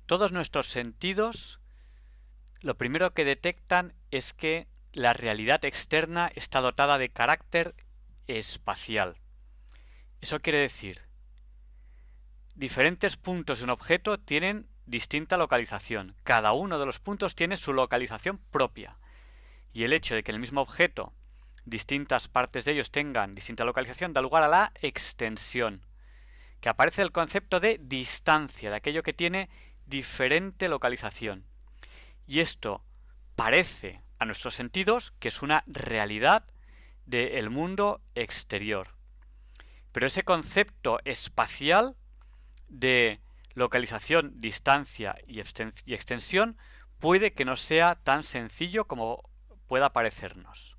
Todos nuestros sentidos, lo primero que detectan es que la realidad externa está dotada de carácter espacial. Eso quiere decir, diferentes puntos de un objeto tienen distinta localización. Cada uno de los puntos tiene su localización propia. Y el hecho de que el mismo objeto, distintas partes de ellos tengan distinta localización, da lugar a la extensión, que aparece el concepto de distancia, de aquello que tiene diferente localización. Y esto parece a nuestros sentidos que es una realidad del mundo exterior. Pero ese concepto espacial de localización, distancia y extensión puede que no sea tan sencillo como pueda parecernos.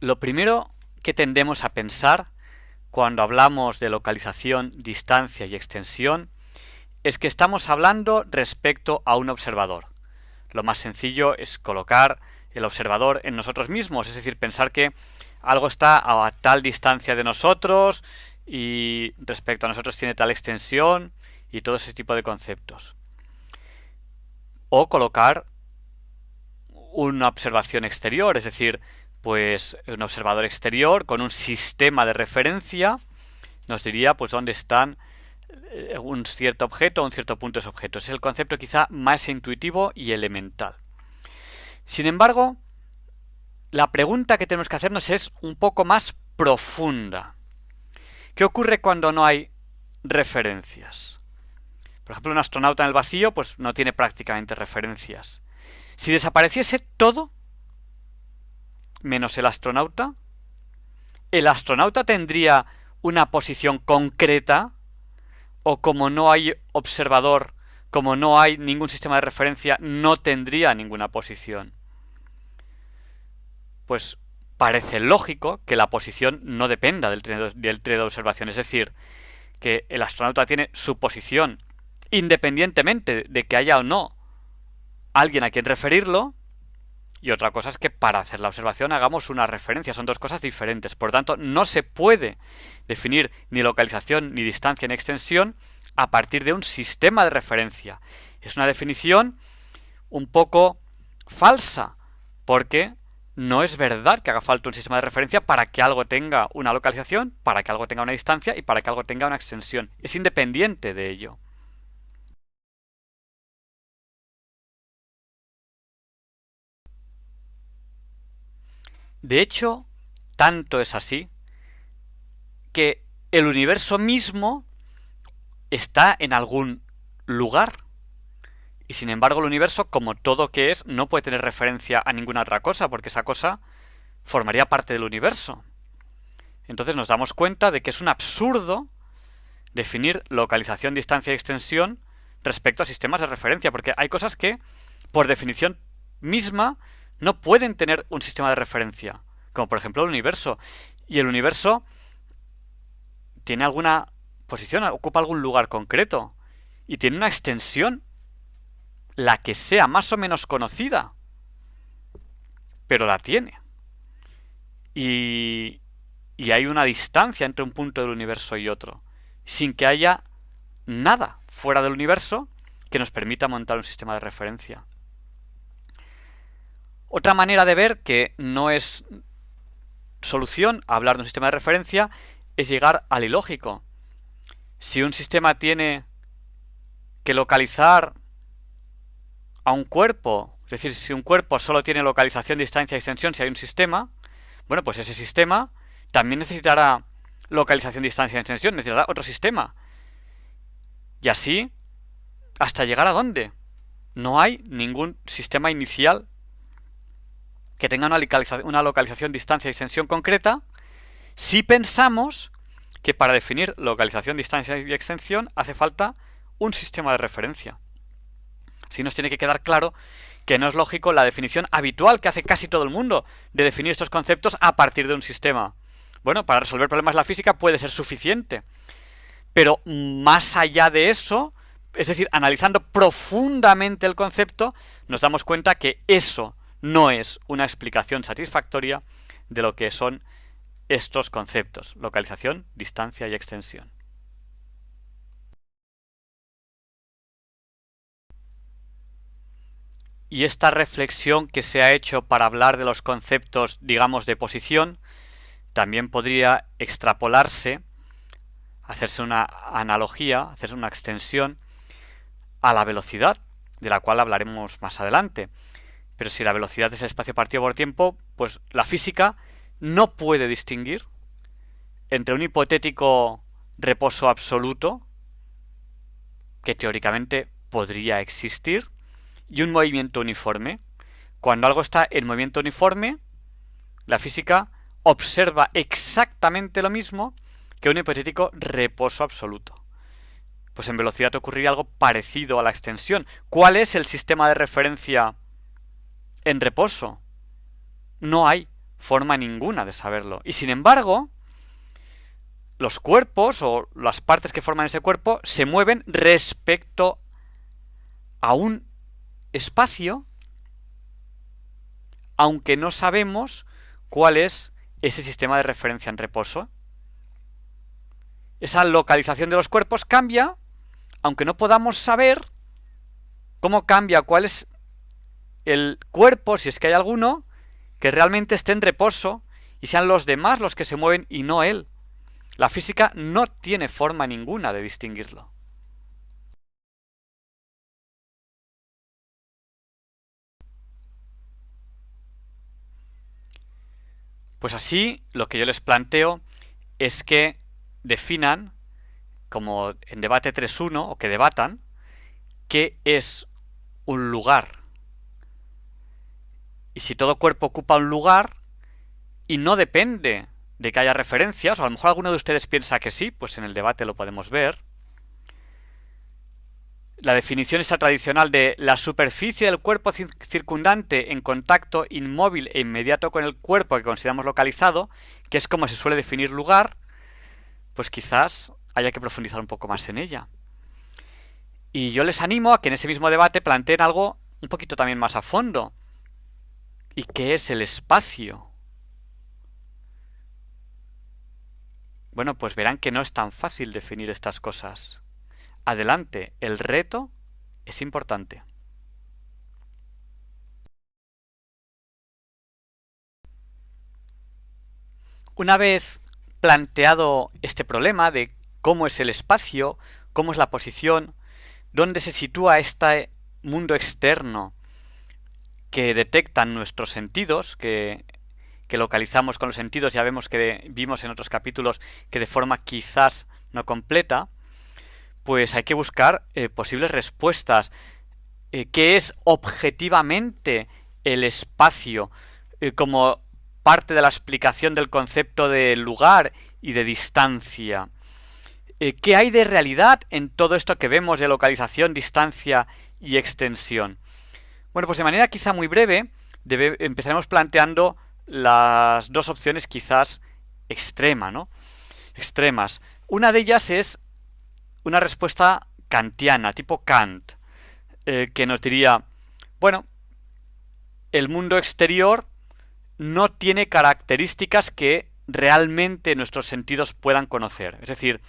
Lo primero que tendemos a pensar cuando hablamos de localización, distancia y extensión es que estamos hablando respecto a un observador. Lo más sencillo es colocar el observador en nosotros mismos, es decir, pensar que algo está a tal distancia de nosotros y respecto a nosotros tiene tal extensión y todo ese tipo de conceptos. O colocar una observación exterior, es decir, pues un observador exterior con un sistema de referencia nos diría pues dónde están un cierto objeto o un cierto punto de ese objeto. Es el concepto quizá más intuitivo y elemental. Sin embargo, la pregunta que tenemos que hacernos es un poco más profunda. ¿Qué ocurre cuando no hay referencias? Por ejemplo, un astronauta en el vacío pues no tiene prácticamente referencias. Si desapareciese todo, menos el astronauta tendría una posición concreta, o como no hay observador, como no hay ningún sistema de referencia, no tendría ninguna posición. Pues parece lógico que la posición no dependa del tren de observación, es decir, que el astronauta tiene su posición independientemente de que haya o no alguien a quien referirlo. Y otra cosa es que para hacer la observación hagamos una referencia. Son dos cosas diferentes. Por lo tanto, no se puede definir ni localización, ni distancia, ni extensión a partir de un sistema de referencia. Es una definición un poco falsa, porque no es verdad que haga falta un sistema de referencia para que algo tenga una localización, para que algo tenga una distancia y para que algo tenga una extensión. Es independiente de ello. De hecho, tanto es así que el universo mismo está en algún lugar. Y sin embargo el universo, como todo que es, no puede tener referencia a ninguna otra cosa, porque esa cosa formaría parte del universo. Entonces nos damos cuenta de que es un absurdo definir localización, distancia y extensión respecto a sistemas de referencia, porque hay cosas que, por definición misma, no pueden tener un sistema de referencia, como por ejemplo el universo. Y el universo tiene alguna posición, ocupa algún lugar concreto, y tiene una extensión, la que sea más o menos conocida, pero la tiene. Y hay una distancia entre un punto del universo y otro, sin que haya nada fuera del universo que nos permita montar un sistema de referencia. Otra manera de ver que no es solución a hablar de un sistema de referencia es llegar al ilógico. Si un sistema tiene que localizar a un cuerpo, es decir, si un cuerpo solo tiene localización, distancia y extensión, si hay un sistema, bueno, pues ese sistema también necesitará localización, distancia y extensión, necesitará otro sistema. Y así, ¿hasta llegar a dónde? No hay ningún sistema inicial que tenga una localización, distancia y extensión concreta, si pensamos que para definir localización, distancia y extensión hace falta un sistema de referencia. Así nos tiene que quedar claro que no es lógico la definición habitual que hace casi todo el mundo de definir estos conceptos a partir de un sistema. Bueno, para resolver problemas de la física puede ser suficiente, pero más allá de eso, es decir, analizando profundamente el concepto, nos damos cuenta que eso no es una explicación satisfactoria de lo que son estos conceptos: localización, distancia y extensión. Y esta reflexión que se ha hecho para hablar de los conceptos, digamos, de posición, también podría extrapolarse, hacerse una analogía, hacerse una extensión a la velocidad, de la cual hablaremos más adelante. Pero si la velocidad es el espacio partido por tiempo, pues la física no puede distinguir entre un hipotético reposo absoluto, que teóricamente podría existir, y un movimiento uniforme. Cuando algo está en movimiento uniforme, la física observa exactamente lo mismo que un hipotético reposo absoluto. Pues en velocidad ocurriría algo parecido a la extensión. ¿Cuál es el sistema de referencia en reposo? No hay forma ninguna de saberlo. Y sin embargo, los cuerpos o las partes que forman ese cuerpo se mueven respecto a un espacio, aunque no sabemos cuál es ese sistema de referencia en reposo. Esa localización de los cuerpos cambia, aunque no podamos saber cómo cambia, cuál es el cuerpo, si es que hay alguno, que realmente esté en reposo y sean los demás los que se mueven y no él. La física no tiene forma ninguna de distinguirlo. Pues así, lo que yo les planteo es que definan, como en debate 3.1, o que debatan, qué es un lugar. Y si todo cuerpo ocupa un lugar, y no depende de que haya referencias, o a lo mejor alguno de ustedes piensa que sí, pues en el debate lo podemos ver. La definición esa tradicional de la superficie del cuerpo circundante en contacto inmóvil e inmediato con el cuerpo que consideramos localizado, que es como se suele definir lugar, pues quizás haya que profundizar un poco más en ella. Y yo les animo a que en ese mismo debate planteen algo un poquito también más a fondo. ¿Y qué es el espacio? Bueno, pues verán que no es tan fácil definir estas cosas. Adelante, el reto es importante. Una vez planteado este problema de cómo es el espacio, cómo es la posición, dónde se sitúa este mundo externo que detectan nuestros sentidos, que localizamos con los sentidos, ya vemos que vimos en otros capítulos que de forma quizás no completa, pues hay que buscar posibles respuestas. ¿Qué es objetivamente el espacio como parte de la explicación del concepto de lugar y de distancia? ¿Qué hay de realidad en todo esto que vemos de localización, distancia y extensión? Bueno, pues de manera quizá muy breve empezaremos planteando las dos opciones quizás extremas. Una de ellas es una respuesta kantiana, tipo Kant, que nos diría, bueno, el mundo exterior no tiene características que realmente nuestros sentidos puedan conocer. Es decir,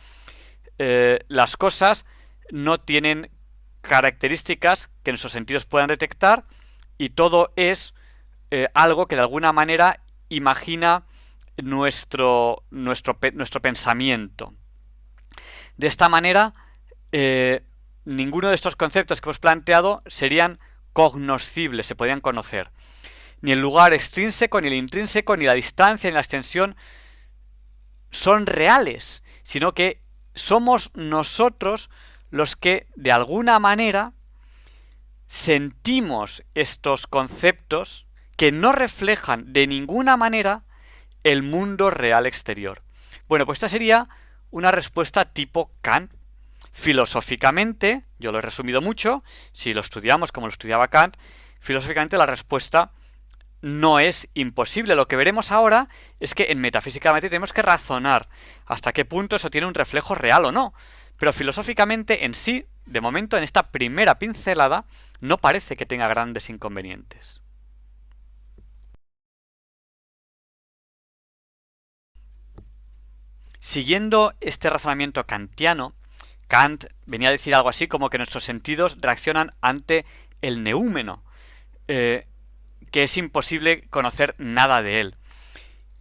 las cosas no tienen características que nuestros sentidos puedan detectar y todo es algo que de alguna manera imagina nuestro pensamiento. De esta manera, ninguno de estos conceptos que hemos planteado serían cognoscibles, se podrían conocer. Ni el lugar extrínseco, ni el intrínseco, ni la distancia, ni la extensión son reales, sino que somos nosotros los que, de alguna manera, sentimos estos conceptos que no reflejan de ninguna manera el mundo real exterior. Bueno, pues esta sería una respuesta tipo Kant. Filosóficamente, yo lo he resumido mucho, si lo estudiamos como lo estudiaba Kant, filosóficamente la respuesta no es imposible. Lo que veremos ahora es que en metafísicamente tenemos que razonar hasta qué punto eso tiene un reflejo real o no. Pero filosóficamente en sí, de momento, en esta primera pincelada, no parece que tenga grandes inconvenientes. Siguiendo este razonamiento kantiano, Kant venía a decir algo así como que nuestros sentidos reaccionan ante el neúmeno, que es imposible conocer nada de él,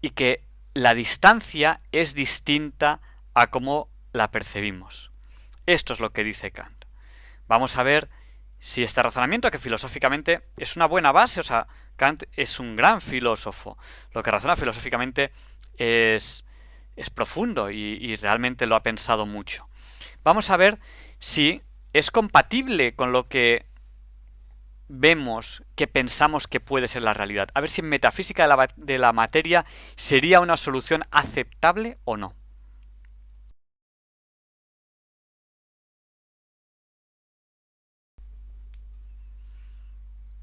y que la distancia es distinta a cómo la percibimos. Esto es lo que dice Kant. Vamos a ver si este razonamiento, que filosóficamente es una buena base, o sea, Kant es un gran filósofo, lo que razona filosóficamente es profundo y realmente lo ha pensado mucho. Vamos a ver si es compatible con lo que vemos, que pensamos que puede ser la realidad. A ver si en metafísica de la materia sería una solución aceptable o no.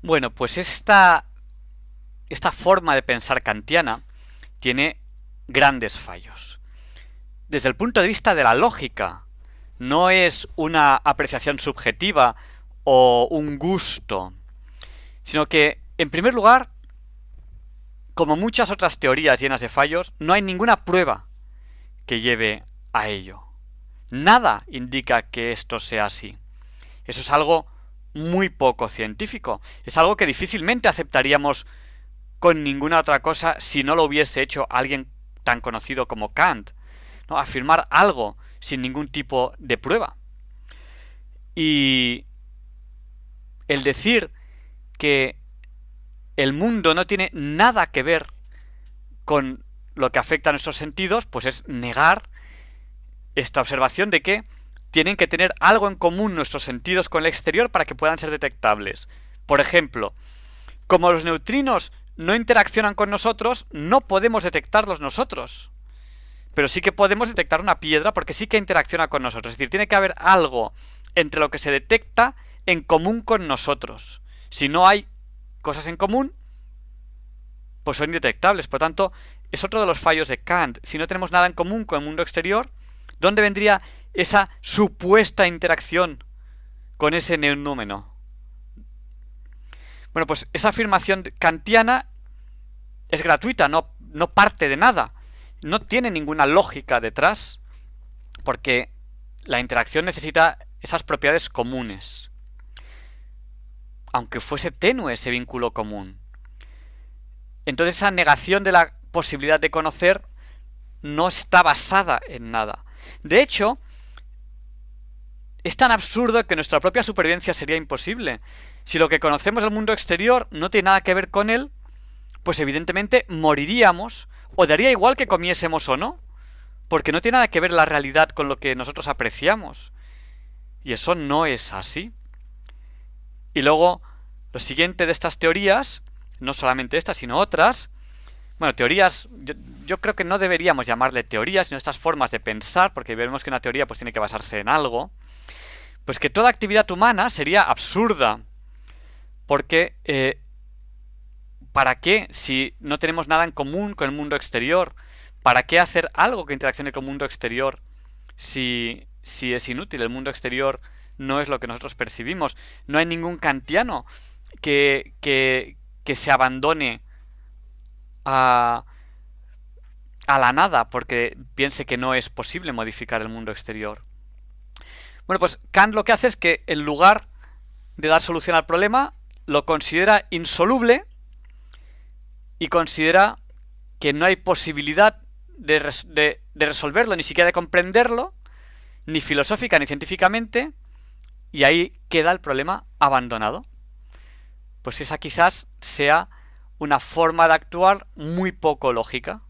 Bueno, pues esta forma de pensar kantiana tiene grandes fallos. Desde el punto de vista de la lógica, no es una apreciación subjetiva o un gusto, sino que, en primer lugar, como muchas otras teorías llenas de fallos, no hay ninguna prueba que lleve a ello. Nada indica que esto sea así. Eso es algo muy poco científico. Es algo que difícilmente aceptaríamos con ninguna otra cosa si no lo hubiese hecho alguien tan conocido como Kant, ¿no? Afirmar algo sin ningún tipo de prueba. Y el decir que el mundo no tiene nada que ver con lo que afecta a nuestros sentidos, pues es negar esta observación de que tienen que tener algo en común nuestros sentidos con el exterior para que puedan ser detectables. Por ejemplo, como los neutrinos no interaccionan con nosotros, no podemos detectarlos nosotros. Pero sí que podemos detectar una piedra porque sí que interacciona con nosotros. Es decir, tiene que haber algo entre lo que se detecta en común con nosotros. Si no hay cosas en común, pues son indetectables. Por tanto, es otro de los fallos de Kant. Si no tenemos nada en común con el mundo exterior, ¿dónde vendría esa supuesta interacción con ese neumómeno? Bueno, pues esa afirmación kantiana es gratuita, no parte de nada. No tiene ninguna lógica detrás, porque la interacción necesita esas propiedades comunes, aunque fuese tenue ese vínculo común. Entonces esa negación de la posibilidad de conocer no está basada en nada. De hecho, es tan absurdo que nuestra propia supervivencia sería imposible. Si lo que conocemos del mundo exterior no tiene nada que ver con él, pues evidentemente moriríamos, o daría igual que comiésemos o no, porque no tiene nada que ver la realidad con lo que nosotros apreciamos. Y eso no es así. Y luego, lo siguiente de estas teorías, no solamente estas, sino otras, bueno, teorías, yo creo que no deberíamos llamarle teorías, sino estas formas de pensar, porque vemos que una teoría pues tiene que basarse en algo, pues que toda actividad humana sería absurda, porque ¿para qué si no tenemos nada en común con el mundo exterior? ¿Para qué hacer algo que interaccione con el mundo exterior si es inútil? El mundo exterior no es lo que nosotros percibimos. No hay ningún kantiano que se abandone a la nada porque piense que no es posible modificar el mundo exterior. Bueno, pues Kant lo que hace es que en lugar de dar solución al problema, lo considera insoluble y considera que no hay posibilidad de resolverlo, ni siquiera de comprenderlo, ni filosófica ni científicamente, y ahí queda el problema abandonado. Pues esa quizás sea una forma de actuar muy poco lógica.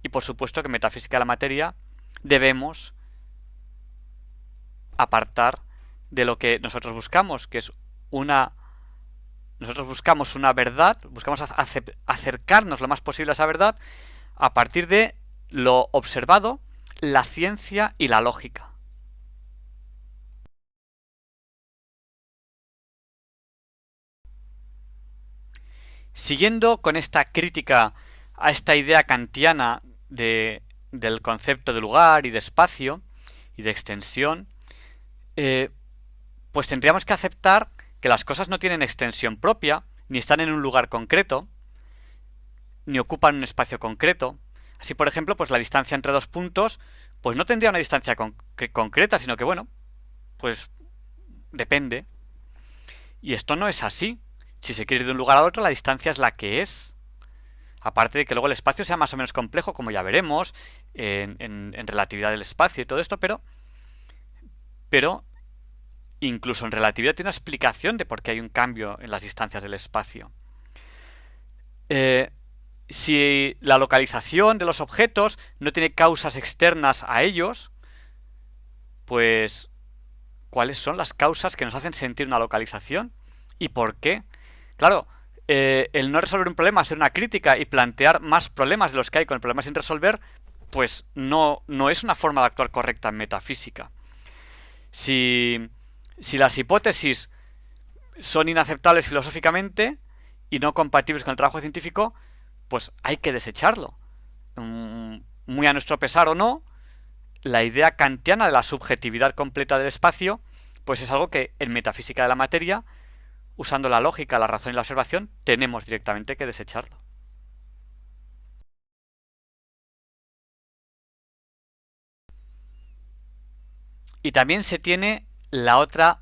Y por supuesto que en metafísica de la materia debemos apartar de lo que nosotros buscamos, que es nosotros buscamos una verdad, buscamos acercarnos lo más posible a esa verdad a partir de lo observado, la ciencia y la lógica. Siguiendo con esta crítica a esta idea kantiana del concepto de lugar y de espacio y de extensión, pues tendríamos que aceptar que las cosas no tienen extensión propia, ni están en un lugar concreto, ni ocupan un espacio concreto. Así, por ejemplo, pues la distancia entre dos puntos, pues no tendría una distancia concreta, sino que, bueno, pues depende. Y esto no es así. Si se quiere ir de un lugar a otro, la distancia es la que es. Aparte de que luego el espacio sea más o menos complejo, como ya veremos, en relatividad del espacio y todo esto, pero incluso en relatividad tiene una explicación de por qué hay un cambio en las distancias del espacio. Si la localización de los objetos no tiene causas externas a ellos, pues ¿cuáles son las causas que nos hacen sentir una localización? ¿Y por qué? Claro, el no resolver un problema, hacer una crítica y plantear más problemas de los que hay con el problema sin resolver, pues no es una forma de actuar correcta en metafísica. Si las hipótesis son inaceptables filosóficamente y no compatibles con el trabajo científico, pues hay que desecharlo. Muy a nuestro pesar o no, la idea kantiana de la subjetividad completa del espacio, pues es algo que en metafísica de la materia, usando la lógica, la razón y la observación, tenemos directamente que desecharlo. Y también se tiene la otra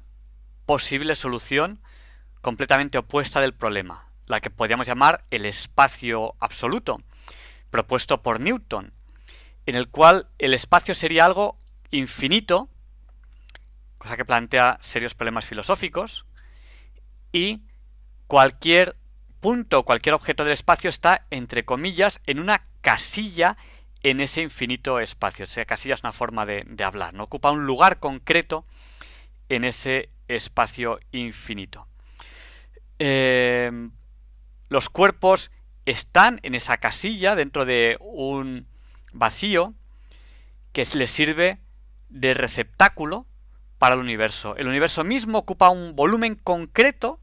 posible solución completamente opuesta del problema, la que podríamos llamar el espacio absoluto, propuesto por Newton, en el cual el espacio sería algo infinito, cosa que plantea serios problemas filosóficos, y cualquier punto, cualquier objeto del espacio está, entre comillas, en una casilla en ese infinito espacio. O sea, casilla es una forma de hablar, ¿no? Ocupa un lugar concreto en ese espacio infinito. Los cuerpos están en esa casilla dentro de un vacío que les sirve de receptáculo para el universo. El universo mismo ocupa un volumen concreto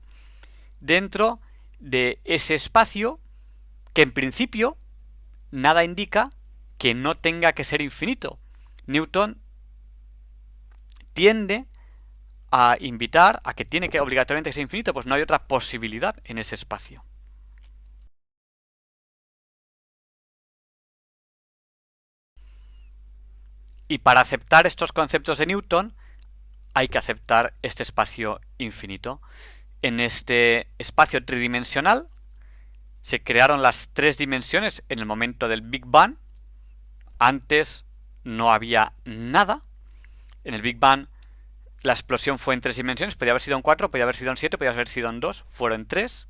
dentro de ese espacio que en principio nada indica que no tenga que ser infinito. Newton tiende a invitar a que tiene que obligatoriamente ser infinito, pues no hay otra posibilidad en ese espacio. Y para aceptar estos conceptos de Newton hay que aceptar este espacio infinito. En este espacio tridimensional se crearon las tres dimensiones en el momento del Big Bang. Antes no había nada. En el Big Bang la explosión fue en 3 dimensiones, podía haber sido en 4, podía haber sido en 7, podía haber sido en 2, fueron 3.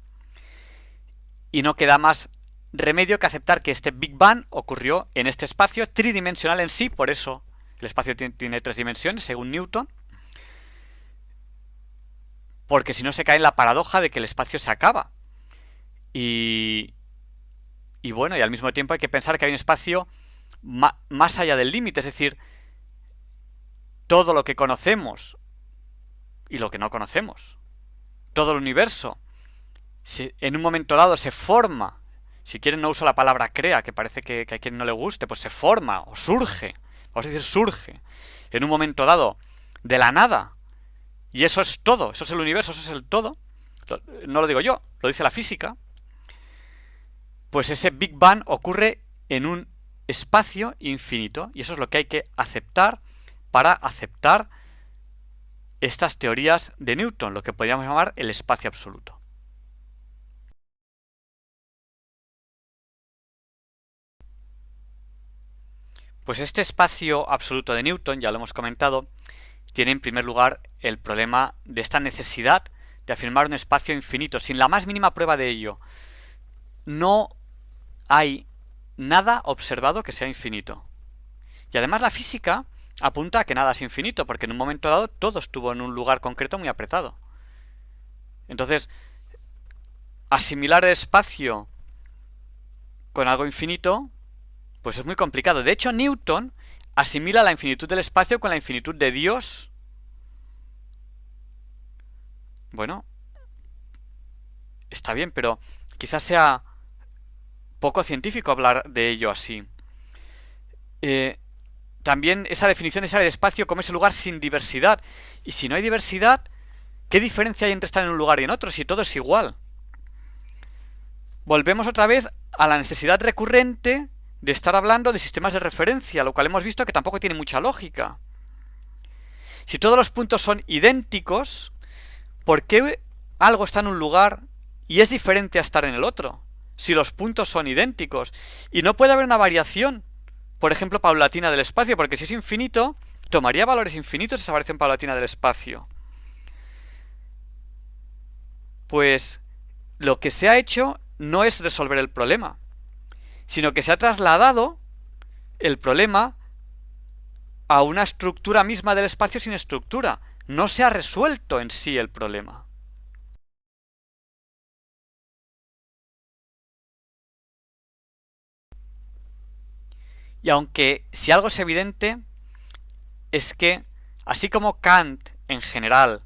Y no queda más remedio que aceptar que este Big Bang ocurrió en este espacio tridimensional en sí, por eso el espacio tiene 3 dimensiones, según Newton. Porque si no se cae en la paradoja de que el espacio se acaba. Y bueno, y al mismo tiempo hay que pensar que hay un espacio más allá del límite, es decir, todo lo que conocemos y lo que no conocemos, todo el universo, en un momento dado se forma, si quieren no uso la palabra crea, que parece que a quien no le guste, pues se forma o surge, vamos a decir surge, en un momento dado, de la nada. Y eso es todo, eso es el universo, eso es el todo. No lo digo yo, lo dice la física. Pues ese Big Bang ocurre en un espacio infinito. Y eso es lo que hay que aceptar para aceptar estas teorías de Newton, lo que podríamos llamar el espacio absoluto. Pues este espacio absoluto de Newton, ya lo hemos comentado, tiene en primer lugar el problema de esta necesidad de afirmar un espacio infinito, sin la más mínima prueba de ello. No hay nada observado que sea infinito. Y además la física apunta a que nada es infinito, porque en un momento dado todo estuvo en un lugar concreto muy apretado. Entonces, asimilar el espacio con algo infinito, pues es muy complicado. De hecho, Newton asimila la infinitud del espacio con la infinitud de Dios. Bueno, está bien, pero quizás sea poco científico hablar de ello así. También esa definición es área de espacio como ese lugar sin diversidad. Y si no hay diversidad, ¿qué diferencia hay entre estar en un lugar y en otro si todo es igual? Volvemos otra vez a la necesidad recurrente de estar hablando de sistemas de referencia, lo cual hemos visto que tampoco tiene mucha lógica. Si todos los puntos son idénticos, ¿por qué algo está en un lugar y es diferente a estar en el otro? Si los puntos son idénticos. Y no puede haber una variación, por ejemplo, paulatina del espacio, porque si es infinito, tomaría valores infinitos esa variación paulatina del espacio. Pues lo que se ha hecho no es resolver el problema, sino que se ha trasladado el problema a una estructura misma del espacio sin estructura. No se ha resuelto en sí el problema. Y aunque si algo es evidente, es que, así como Kant en general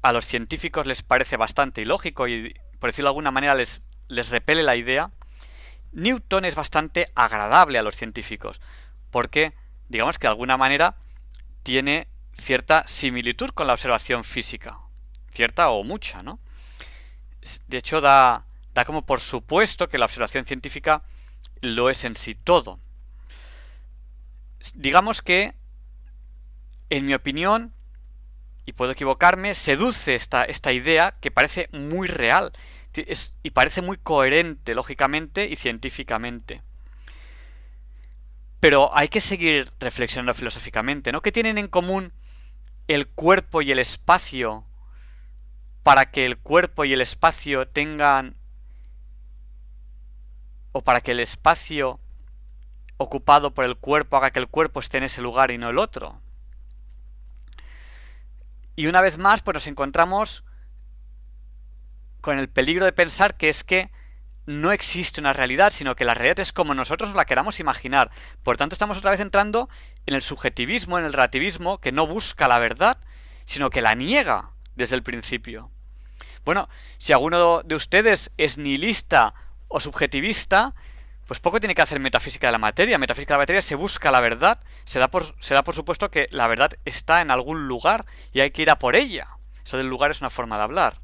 a los científicos les parece bastante ilógico y, por decirlo de alguna manera, les repele la idea, Newton es bastante agradable a los científicos, porque, digamos que de alguna manera, tiene cierta similitud con la observación física. Cierta o mucha, ¿no? De hecho, da como por supuesto que la observación científica lo es en sí todo. Digamos que, en mi opinión, y puedo equivocarme, seduce esta idea que parece muy real y parece muy coherente lógicamente y científicamente. Pero hay que seguir reflexionando filosóficamente, ¿no? ¿Qué tienen en común el cuerpo y el espacio para que el cuerpo y el espacio tengan, o para que el espacio ocupado por el cuerpo haga que el cuerpo esté en ese lugar y no el otro? Y una vez más, pues nos encontramos con el peligro de pensar que es que no existe una realidad, sino que la realidad es como nosotros la queramos imaginar. Por tanto, estamos otra vez entrando en el subjetivismo, en el relativismo, que no busca la verdad, sino que la niega desde el principio. Bueno, si alguno de ustedes es nihilista o subjetivista, pues poco tiene que hacer metafísica de la materia. Metafísica de la materia se busca la verdad, se da por supuesto que la verdad está en algún lugar y hay que ir a por ella. Eso del lugar es una forma de hablar.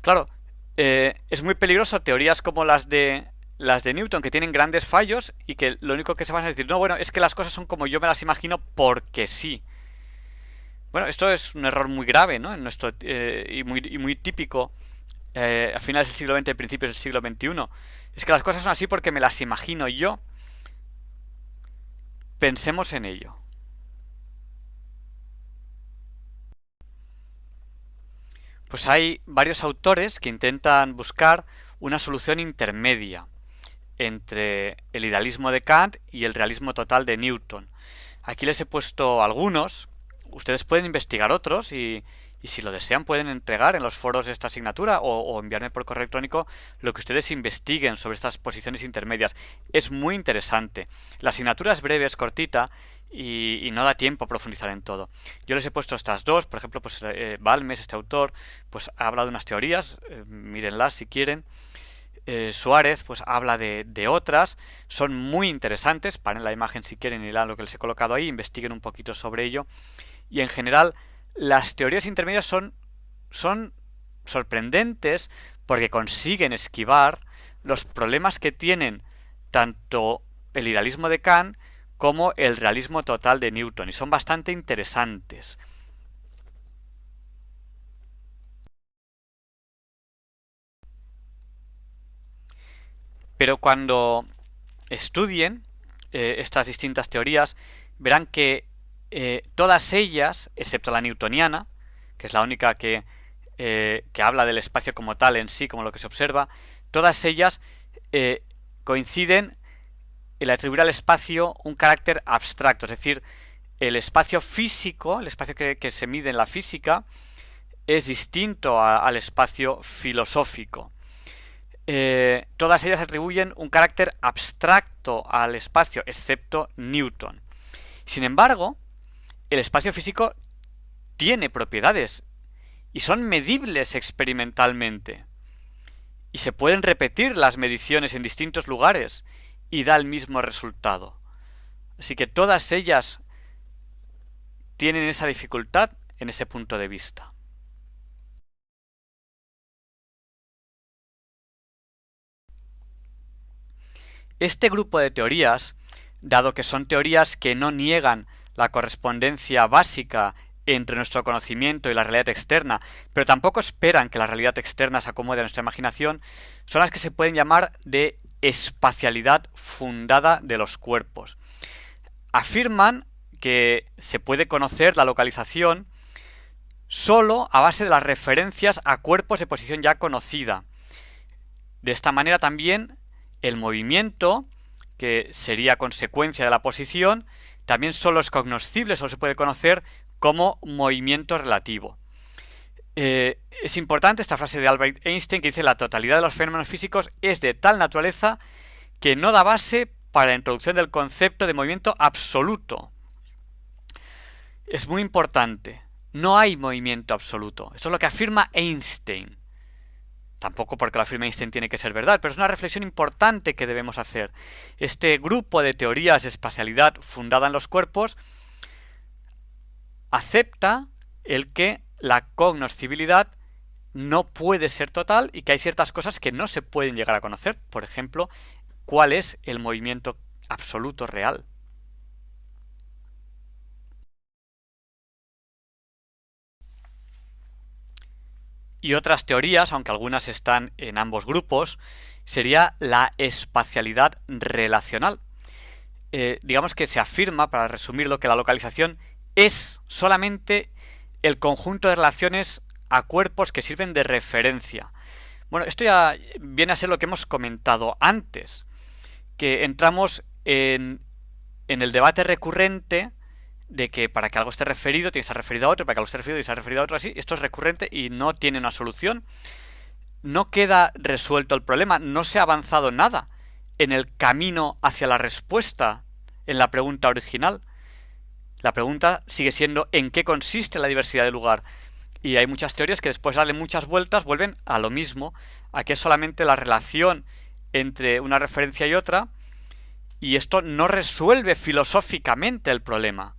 Claro, es muy peligroso teorías como las de Newton, que tienen grandes fallos y que lo único que se van a decir, no, bueno, es que las cosas son como yo me las imagino porque sí. Bueno, esto es un error muy grave, ¿no? Y muy típico a finales del siglo XX, principios del siglo XXI. Es que las cosas son así porque me las imagino yo. Pensemos en ello. Pues hay varios autores que intentan buscar una solución intermedia entre el idealismo de Kant y el realismo total de Newton. Aquí les he puesto algunos. Ustedes pueden investigar otros y si lo desean pueden entregar en los foros de esta asignatura o enviarme por correo electrónico lo que ustedes investiguen sobre estas posiciones intermedias. Es muy interesante. La asignatura es breve, es cortita y no da tiempo a profundizar en todo. Yo les he puesto estas dos, por ejemplo, pues Balmes, este autor, pues ha hablado de unas teorías, mírenlas si quieren. Suárez pues habla de otras, son muy interesantes, paren la imagen si quieren y lean lo que les he colocado ahí, investiguen un poquito sobre ello. Y en general, las teorías intermedias son sorprendentes porque consiguen esquivar los problemas que tienen tanto el idealismo de Kant como el realismo total de Newton, y son bastante interesantes. Pero cuando estudien estas distintas teorías, verán que todas ellas, excepto la newtoniana, que es la única que habla del espacio como tal en sí, como lo que se observa, todas ellas coinciden en atribuir al espacio un carácter abstracto, es decir, el espacio físico, el espacio que se mide en la física, es distinto al espacio filosófico. Todas ellas atribuyen un carácter abstracto al espacio, excepto Newton. Sin embargo, el espacio físico tiene propiedades y son medibles experimentalmente. Y se pueden repetir las mediciones en distintos lugares y da el mismo resultado. Así que todas ellas tienen esa dificultad en ese punto de vista. Este grupo de teorías, dado que son teorías que no niegan la correspondencia básica entre nuestro conocimiento y la realidad externa, pero tampoco esperan que la realidad externa se acomode a nuestra imaginación, son las que se pueden llamar de espacialidad fundada de los cuerpos. Afirman que se puede conocer la localización solo a base de las referencias a cuerpos de posición ya conocida. De esta manera también el movimiento, que sería consecuencia de la posición, también solo es cognoscible, solo se puede conocer como movimiento relativo. Es importante esta frase de Albert Einstein que dice: la totalidad de los fenómenos físicos es de tal naturaleza que no da base para la introducción del concepto de movimiento absoluto. Es muy importante. No hay movimiento absoluto. Esto es lo que afirma Einstein. Tampoco porque lo afirme Einstein tiene que ser verdad, pero es una reflexión importante que debemos hacer. Este grupo de teorías de espacialidad fundada en los cuerpos acepta el que la cognoscibilidad no puede ser total y que hay ciertas cosas que no se pueden llegar a conocer. Por ejemplo, ¿cuál es el movimiento absoluto real? Y otras teorías, aunque algunas están en ambos grupos, sería la espacialidad relacional. Digamos que se afirma, para resumirlo, que la localización es solamente el conjunto de relaciones a cuerpos que sirven de referencia. Bueno, esto ya viene a ser lo que hemos comentado antes, que entramos en el debate recurrente de que para que algo esté referido tiene que estar referido a otro, para que algo esté referido tiene que estar referido a otro, así. Esto es recurrente y no tiene una solución. No queda resuelto el problema, no se ha avanzado nada en el camino hacia la respuesta en la pregunta original. La pregunta sigue siendo ¿en qué consiste la diversidad de lugar? Y hay muchas teorías que después de darle muchas vueltas vuelven a lo mismo, a que es solamente la relación entre una referencia y otra, y esto no resuelve filosóficamente el problema.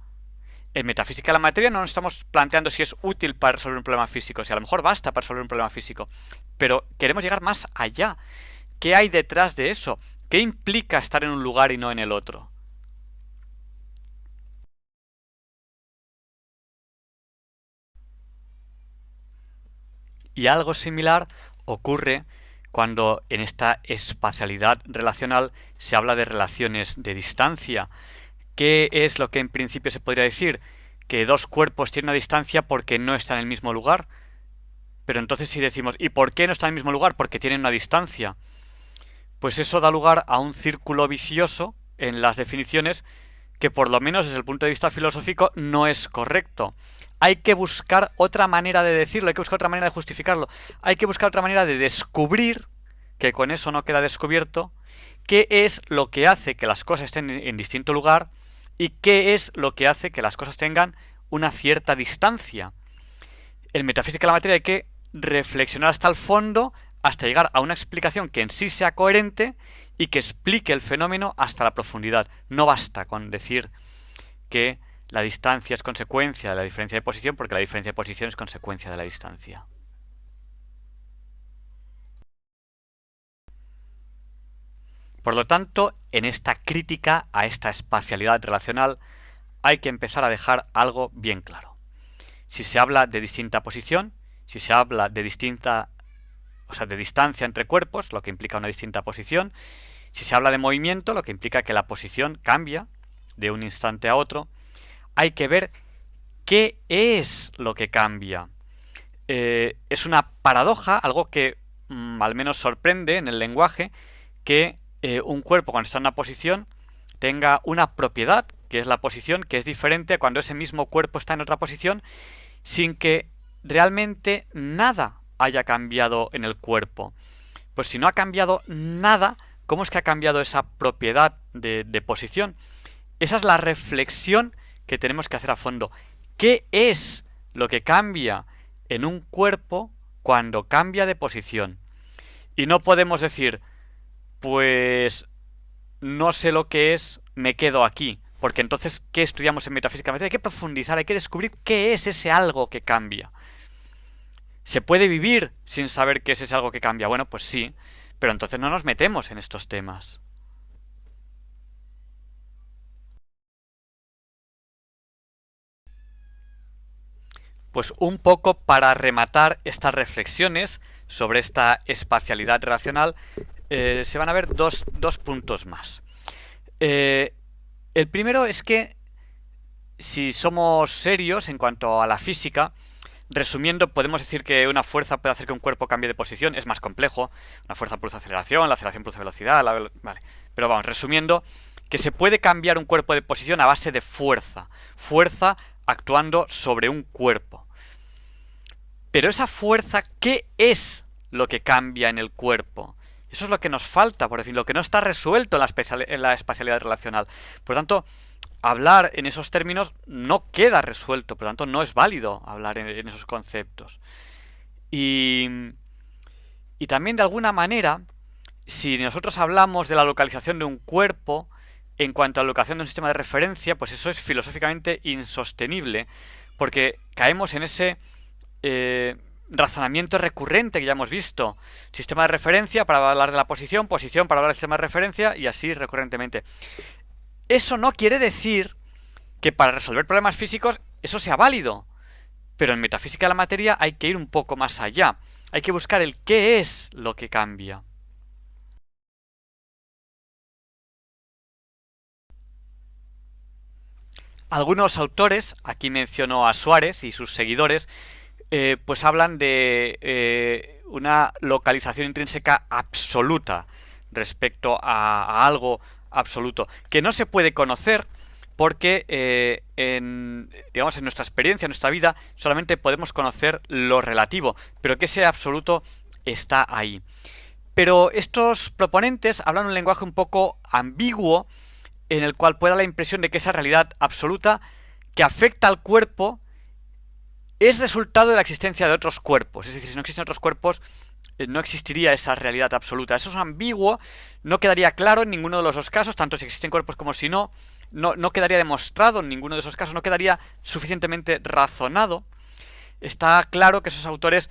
En metafísica de la materia no nos estamos planteando si es útil para resolver un problema físico, si a lo mejor basta para resolver un problema físico, pero queremos llegar más allá. ¿Qué hay detrás de eso? ¿Qué implica estar en un lugar y no en el otro? Y algo similar ocurre cuando en esta espacialidad relacional se habla de relaciones de distancia. ¿Qué es lo que en principio se podría decir? Que dos cuerpos tienen una distancia porque no están en el mismo lugar. Pero entonces si decimos, ¿y por qué no están en el mismo lugar? Porque tienen una distancia. Pues eso da lugar a un círculo vicioso en las definiciones que por lo menos desde el punto de vista filosófico no es correcto. Hay que buscar otra manera de decirlo, hay que buscar otra manera de justificarlo, hay que buscar otra manera de descubrir, que con eso no queda descubierto, qué es lo que hace que las cosas estén en distinto lugar y qué es lo que hace que las cosas tengan una cierta distancia. En metafísica de la materia hay que reflexionar hasta el fondo, hasta llegar a una explicación que en sí sea coherente y que explique el fenómeno hasta la profundidad. No basta con decir que la distancia es consecuencia de la diferencia de posición, porque la diferencia de posición es consecuencia de la distancia. Por lo tanto, en esta crítica a esta espacialidad relacional hay que empezar a dejar algo bien claro. Si se habla de distinta posición, si se habla de de distancia entre cuerpos, lo que implica una distinta posición, si se habla de movimiento, lo que implica que la posición cambia de un instante a otro, hay que ver qué es lo que cambia. Es una paradoja, algo que al menos sorprende en el lenguaje, que un cuerpo cuando está en una posición tenga una propiedad, que es la posición, que es diferente a cuando ese mismo cuerpo está en otra posición, sin que realmente nada haya cambiado en el cuerpo. Pues si no ha cambiado nada, ¿cómo es que ha cambiado esa propiedad de posición? Esa es la reflexión que tenemos que hacer a fondo. ¿Qué es lo que cambia en un cuerpo cuando cambia de posición? Y no podemos decir, pues no sé lo que es, me quedo aquí. Porque entonces, ¿qué estudiamos en metafísica? Hay que profundizar, hay que descubrir qué es ese algo que cambia. ¿Se puede vivir sin saber qué es ese algo que cambia? Bueno, pues sí, pero entonces no nos metemos en estos temas. Pues un poco para rematar estas reflexiones sobre esta espacialidad relacional, se van a ver dos puntos más. El primero es que si somos serios en cuanto a la física, resumiendo, podemos decir que una fuerza puede hacer que un cuerpo cambie de posición, es más complejo. Una fuerza produce aceleración, la aceleración produce velocidad, vale. Pero vamos, resumiendo, que se puede cambiar un cuerpo de posición a base de fuerza. Fuerza actuando sobre un cuerpo. Pero esa fuerza, ¿qué es lo que cambia en el cuerpo? Eso es lo que nos falta, por decir, lo que no está resuelto en la espacialidad relacional. Por lo tanto, hablar en esos términos no queda resuelto, por lo tanto no es válido hablar en esos conceptos. Y también de alguna manera, si nosotros hablamos de la localización de un cuerpo en cuanto a la localización de un sistema de referencia, pues eso es filosóficamente insostenible, porque caemos en ese razonamiento recurrente que ya hemos visto. Sistema de referencia para hablar de la posición, posición para hablar del sistema de referencia, y así recurrentemente. Eso no quiere decir que para resolver problemas físicos eso sea válido. Pero en metafísica de la materia hay que ir un poco más allá. Hay que buscar el qué es lo que cambia. Algunos autores, aquí menciono a Suárez y sus seguidores, pues hablan de una localización intrínseca absoluta respecto a algo absoluto, que no se puede conocer porque digamos, en nuestra experiencia, en nuestra vida, solamente podemos conocer lo relativo, pero que ese absoluto está ahí. Pero estos proponentes hablan un lenguaje un poco ambiguo, en el cual puede dar la impresión de que esa realidad absoluta que afecta al cuerpo es resultado de la existencia de otros cuerpos. Es decir, si no existen otros cuerpos, no existiría esa realidad absoluta. Eso es ambiguo, no quedaría claro en ninguno de los dos casos, tanto si existen cuerpos como si no quedaría demostrado en ninguno de esos casos, no quedaría suficientemente razonado. Está claro que esos autores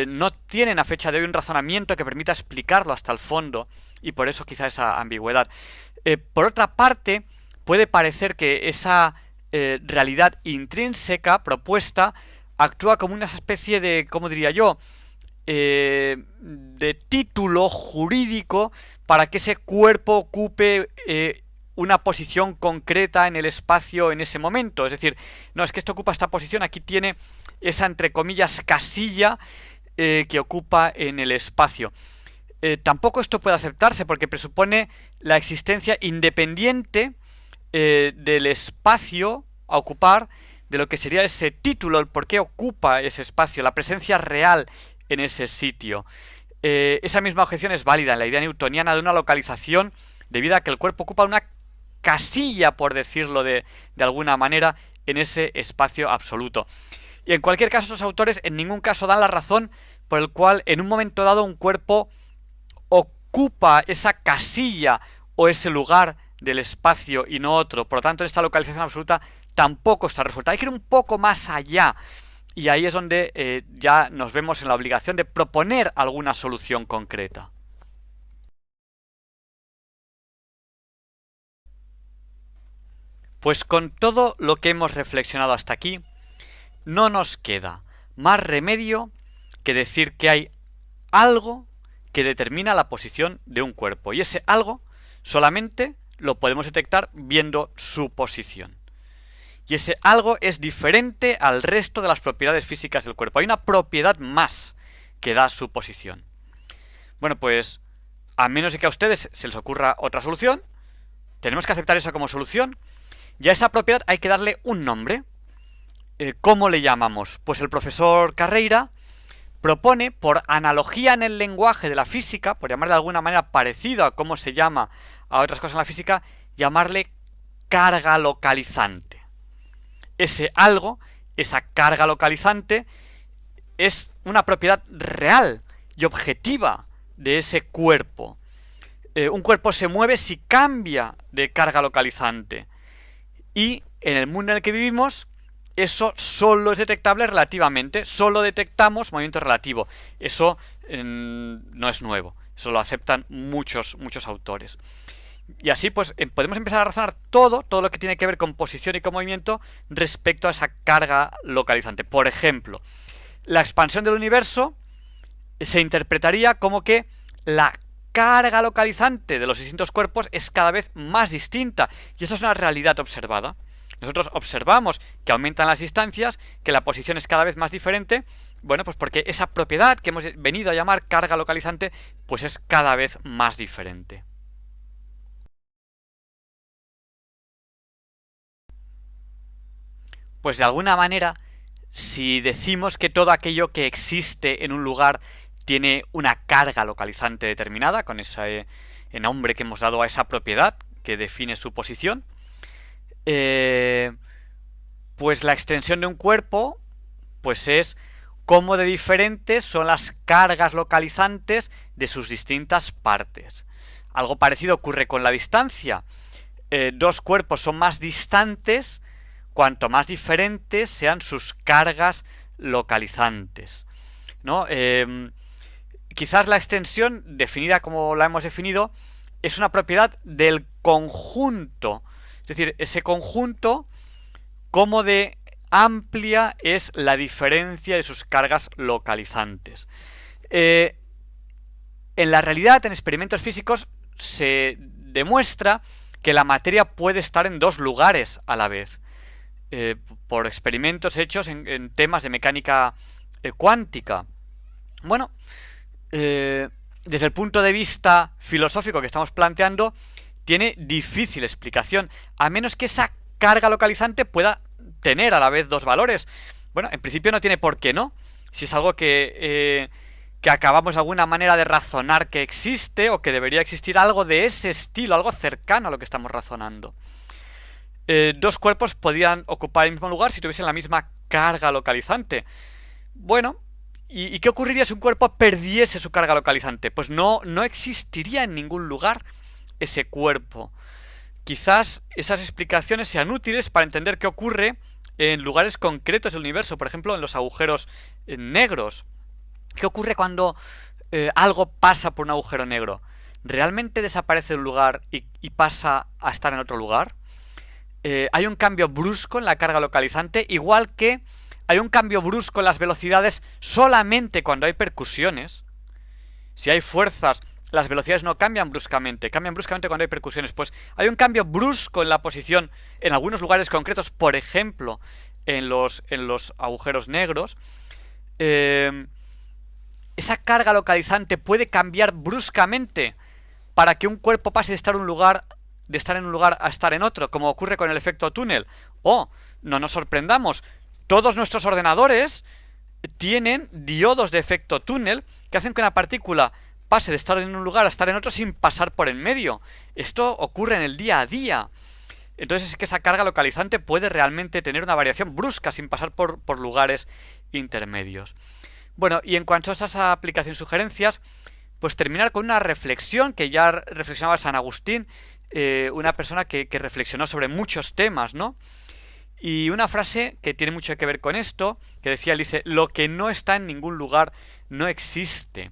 no tienen a fecha de hoy un razonamiento que permita explicarlo hasta el fondo, y por eso quizá esa ambigüedad. Por otra parte, puede parecer que esa realidad intrínseca propuesta actúa como una especie de, ¿cómo diría yo?, de título jurídico para que ese cuerpo ocupe una posición concreta en el espacio en ese momento. Es decir, no, es que esto ocupa esta posición, aquí tiene esa, entre comillas, casilla que ocupa en el espacio. Tampoco esto puede aceptarse porque presupone la existencia independiente del espacio a ocupar, de lo que sería ese título, el por qué ocupa ese espacio, la presencia real en ese sitio. Esa misma objeción es válida en la idea newtoniana de una localización debido a que el cuerpo ocupa una casilla, por decirlo de alguna manera, en ese espacio absoluto. Y en cualquier caso, estos autores en ningún caso dan la razón por el cual en un momento dado un cuerpo ocupa esa casilla o ese lugar del espacio y no otro. Por lo tanto, esta localización absoluta tampoco está resuelta. Hay que ir un poco más allá. Y ahí es donde ya nos vemos en la obligación de proponer alguna solución concreta. Pues con todo lo que hemos reflexionado hasta aquí, no nos queda más remedio que decir que hay algo que determina la posición de un cuerpo. Y ese algo solamente lo podemos detectar viendo su posición. Y ese algo es diferente al resto de las propiedades físicas del cuerpo. Hay una propiedad más que da su posición. Bueno, pues, a menos de que a ustedes se les ocurra otra solución, tenemos que aceptar eso como solución. Y a esa propiedad hay que darle un nombre. ¿Cómo le llamamos? Pues el profesor Carreira propone, por analogía en el lenguaje de la física, por llamar de alguna manera parecido a cómo se llama a otras cosas en la física, llamarle carga localizante. Ese algo, esa carga localizante, es una propiedad real y objetiva de ese cuerpo. Un cuerpo se mueve si cambia de carga localizante. Y en el mundo en el que vivimos, eso solo es detectable relativamente. Solo detectamos movimiento relativo. Eso no es nuevo. Eso lo aceptan muchos autores. Y así pues podemos empezar a razonar todo lo que tiene que ver con posición y con movimiento respecto a esa carga localizante. Por ejemplo, la expansión del universo se interpretaría como que la carga localizante de los distintos cuerpos es cada vez más distinta. Y esa es una realidad observada. Nosotros observamos que aumentan las distancias, que la posición es cada vez más diferente. Bueno, pues porque esa propiedad que hemos venido a llamar carga localizante, pues es cada vez más diferente. Pues de alguna manera, si decimos que todo aquello que existe en un lugar tiene una carga localizante determinada, con ese nombre que hemos dado a esa propiedad que define su posición, pues la extensión de un cuerpo pues es cómo de diferentes son las cargas localizantes de sus distintas partes. Algo parecido ocurre con la distancia. Dos cuerpos son más distantes cuanto más diferentes sean sus cargas localizantes, ¿no? Quizás la extensión, definida como la hemos definido, es una propiedad del conjunto. Es decir, ese conjunto, cómo de amplia es la diferencia de sus cargas localizantes. En la realidad, en experimentos físicos, se demuestra que la materia puede estar en dos lugares a la vez. Por experimentos hechos en temas de mecánica cuántica. Bueno, desde el punto de vista filosófico que estamos planteando, tiene difícil explicación, a menos que esa carga localizante pueda tener a la vez dos valores. Bueno, en principio no tiene por qué no, si es algo que acabamos de alguna manera de razonar que existe, o que debería existir algo de ese estilo, algo cercano a lo que estamos razonando. Dos cuerpos podían ocupar el mismo lugar si tuviesen la misma carga localizante. Bueno, ¿y qué ocurriría si un cuerpo perdiese su carga localizante? Pues no existiría en ningún lugar ese cuerpo. Quizás esas explicaciones sean útiles para entender qué ocurre en lugares concretos del universo, por ejemplo en los agujeros negros. ¿Qué ocurre cuando algo pasa por un agujero negro? ¿Realmente desaparece de un lugar y pasa a estar en otro lugar? Hay un cambio brusco en la carga localizante, igual que hay un cambio brusco en las velocidades solamente cuando hay percusiones. Si hay fuerzas, las velocidades no cambian bruscamente cuando hay percusiones. Pues hay un cambio brusco en la posición en algunos lugares concretos, por ejemplo, en los agujeros negros. Esa carga localizante puede cambiar bruscamente para que un cuerpo pase de estar en un lugar a estar en otro, como ocurre con el efecto túnel. No nos sorprendamos, todos nuestros ordenadores tienen diodos de efecto túnel que hacen que una partícula pase de estar en un lugar a estar en otro sin pasar por en medio. Esto ocurre en el día a día. Entonces es que esa carga localizante puede realmente tener una variación brusca sin pasar por lugares intermedios. Bueno, y en cuanto a esas aplicaciones y sugerencias, pues terminar con una reflexión que ya reflexionaba San Agustín, una persona que reflexionó sobre muchos temas, ¿no? Y una frase que tiene mucho que ver con esto, que decía, él dice, lo que no está en ningún lugar no existe.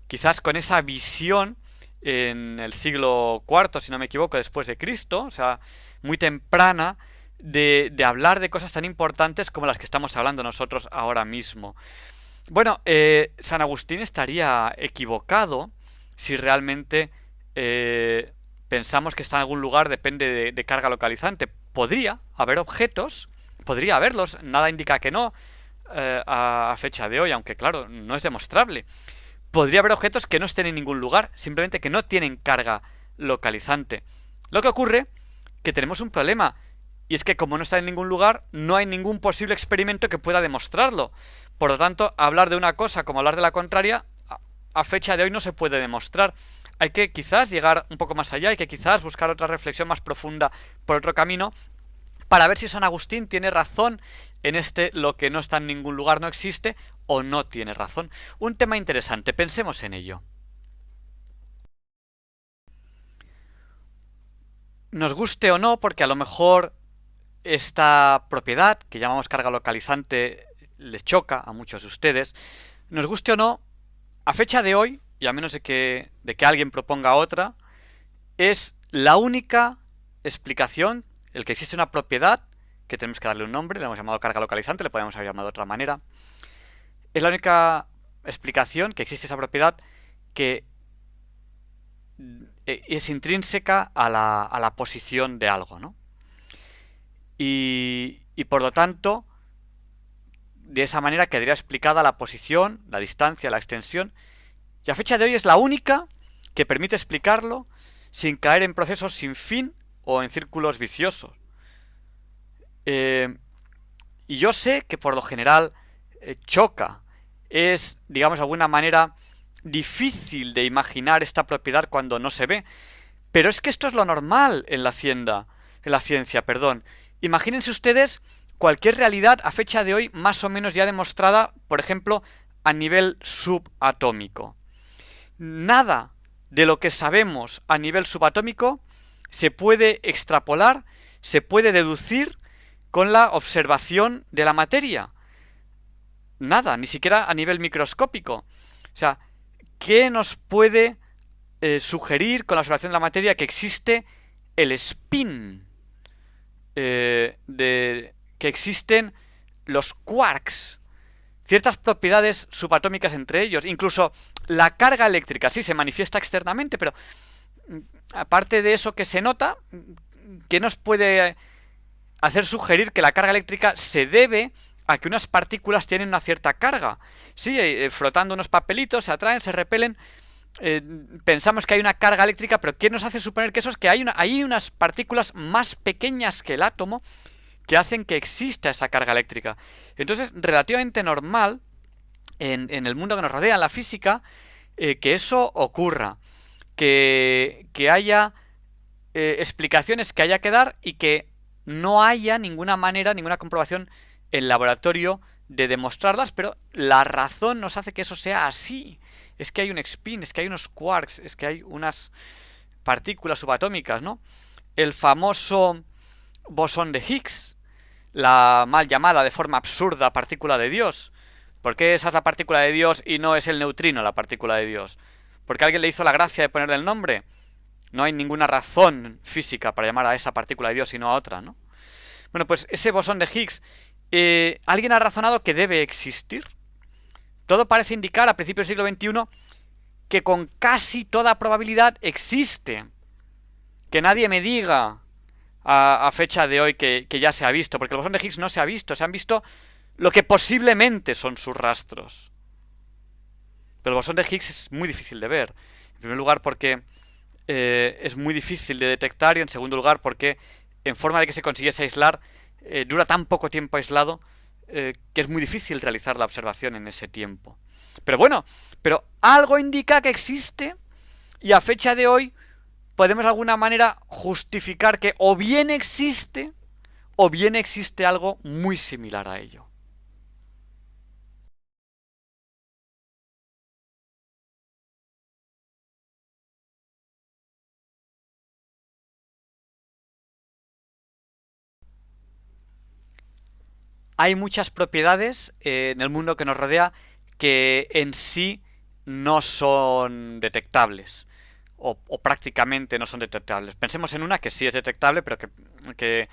Quizás con esa visión en el siglo IV, si no me equivoco, después de Cristo, o sea, muy temprana, de hablar de cosas tan importantes como las que estamos hablando nosotros ahora mismo. Bueno, San Agustín estaría equivocado si realmente pensamos que está en algún lugar depende de carga localizante. Podría haber objetos, podría haberlos, nada indica que no a fecha de hoy, aunque claro, no es demostrable. Podría haber objetos que no estén en ningún lugar, simplemente que no tienen carga localizante. Lo que ocurre que tenemos un problema, y es que como no está en ningún lugar, no hay ningún posible experimento que pueda demostrarlo. Por lo tanto, hablar de una cosa como hablar de la contraria, a fecha de hoy no se puede demostrar. Hay que quizás llegar un poco más allá, hay que quizás buscar otra reflexión más profunda por otro camino, para ver si San Agustín tiene razón en lo que no está en ningún lugar no existe, o no tiene razón. Un tema interesante, pensemos en ello. Nos guste o no, porque a lo mejor esta propiedad, que llamamos carga localizante, les choca a muchos de ustedes. Nos guste o no, a fecha de hoy, y a menos de que alguien proponga otra, es la única explicación, el que existe una propiedad, que tenemos que darle un nombre, le hemos llamado carga localizante, le podemos haber llamado de otra manera, es la única explicación que existe esa propiedad que es intrínseca a la posición de algo, ¿no? Y por lo tanto, de esa manera quedaría explicada la posición, la distancia, la extensión, y a fecha de hoy es la única que permite explicarlo sin caer en procesos sin fin o en círculos viciosos. Y yo sé que por lo general choca, es, digamos, de alguna manera difícil de imaginar esta propiedad cuando no se ve, pero es que esto es lo normal en la ciencia, perdón. Imagínense ustedes cualquier realidad a fecha de hoy más o menos ya demostrada, por ejemplo, a nivel subatómico. Nada de lo que sabemos a nivel subatómico se puede extrapolar, se puede deducir con la observación de la materia. Nada, ni siquiera a nivel microscópico. O sea, ¿qué nos puede sugerir con la observación de la materia que existe el spin? Que existen los quarks, ciertas propiedades subatómicas entre ellos, incluso la carga eléctrica, sí se manifiesta externamente, pero aparte de eso que se nota, ¿qué nos puede hacer sugerir que la carga eléctrica se debe a que unas partículas tienen una cierta carga? Sí, frotando unos papelitos, se atraen, se repelen, pensamos que hay una carga eléctrica, pero ¿qué nos hace suponer que eso es que hay unas partículas más pequeñas que el átomo que hacen que exista esa carga eléctrica? Entonces, relativamente normal en el mundo que nos rodea, en la física, que eso ocurra, que haya explicaciones que haya que dar y que no haya ninguna manera, ninguna comprobación en laboratorio de demostrarlas, pero la razón nos hace que eso sea así. Es que hay un spin, es que hay unos quarks, es que hay unas partículas subatómicas, ¿no? El famoso bosón de Higgs, la mal llamada de forma absurda partícula de Dios. ¿Por qué esa es la partícula de Dios y no es el neutrino la partícula de Dios? ¿Porque alguien le hizo la gracia de ponerle el nombre? No hay ninguna razón física para llamar a esa partícula de Dios y no a otra, ¿no? Bueno, pues ese bosón de Higgs, ¿alguien ha razonado que debe existir? Todo parece indicar a principios del siglo XXI que con casi toda probabilidad existe. Que nadie me diga a fecha de hoy que ya se ha visto, porque el bosón de Higgs no se ha visto, se han visto lo que posiblemente son sus rastros. Pero el bosón de Higgs es muy difícil de ver. En primer lugar porque es muy difícil de detectar y en segundo lugar porque en forma de que se consiguiese aislar, dura tan poco tiempo aislado que es muy difícil realizar la observación en ese tiempo. Pero bueno, pero algo indica que existe y a fecha de hoy podemos de alguna manera justificar que o bien existe algo muy similar a ello. Hay muchas propiedades en el mundo que nos rodea que en sí no son detectables o prácticamente no son detectables. Pensemos en una que sí es detectable, pero que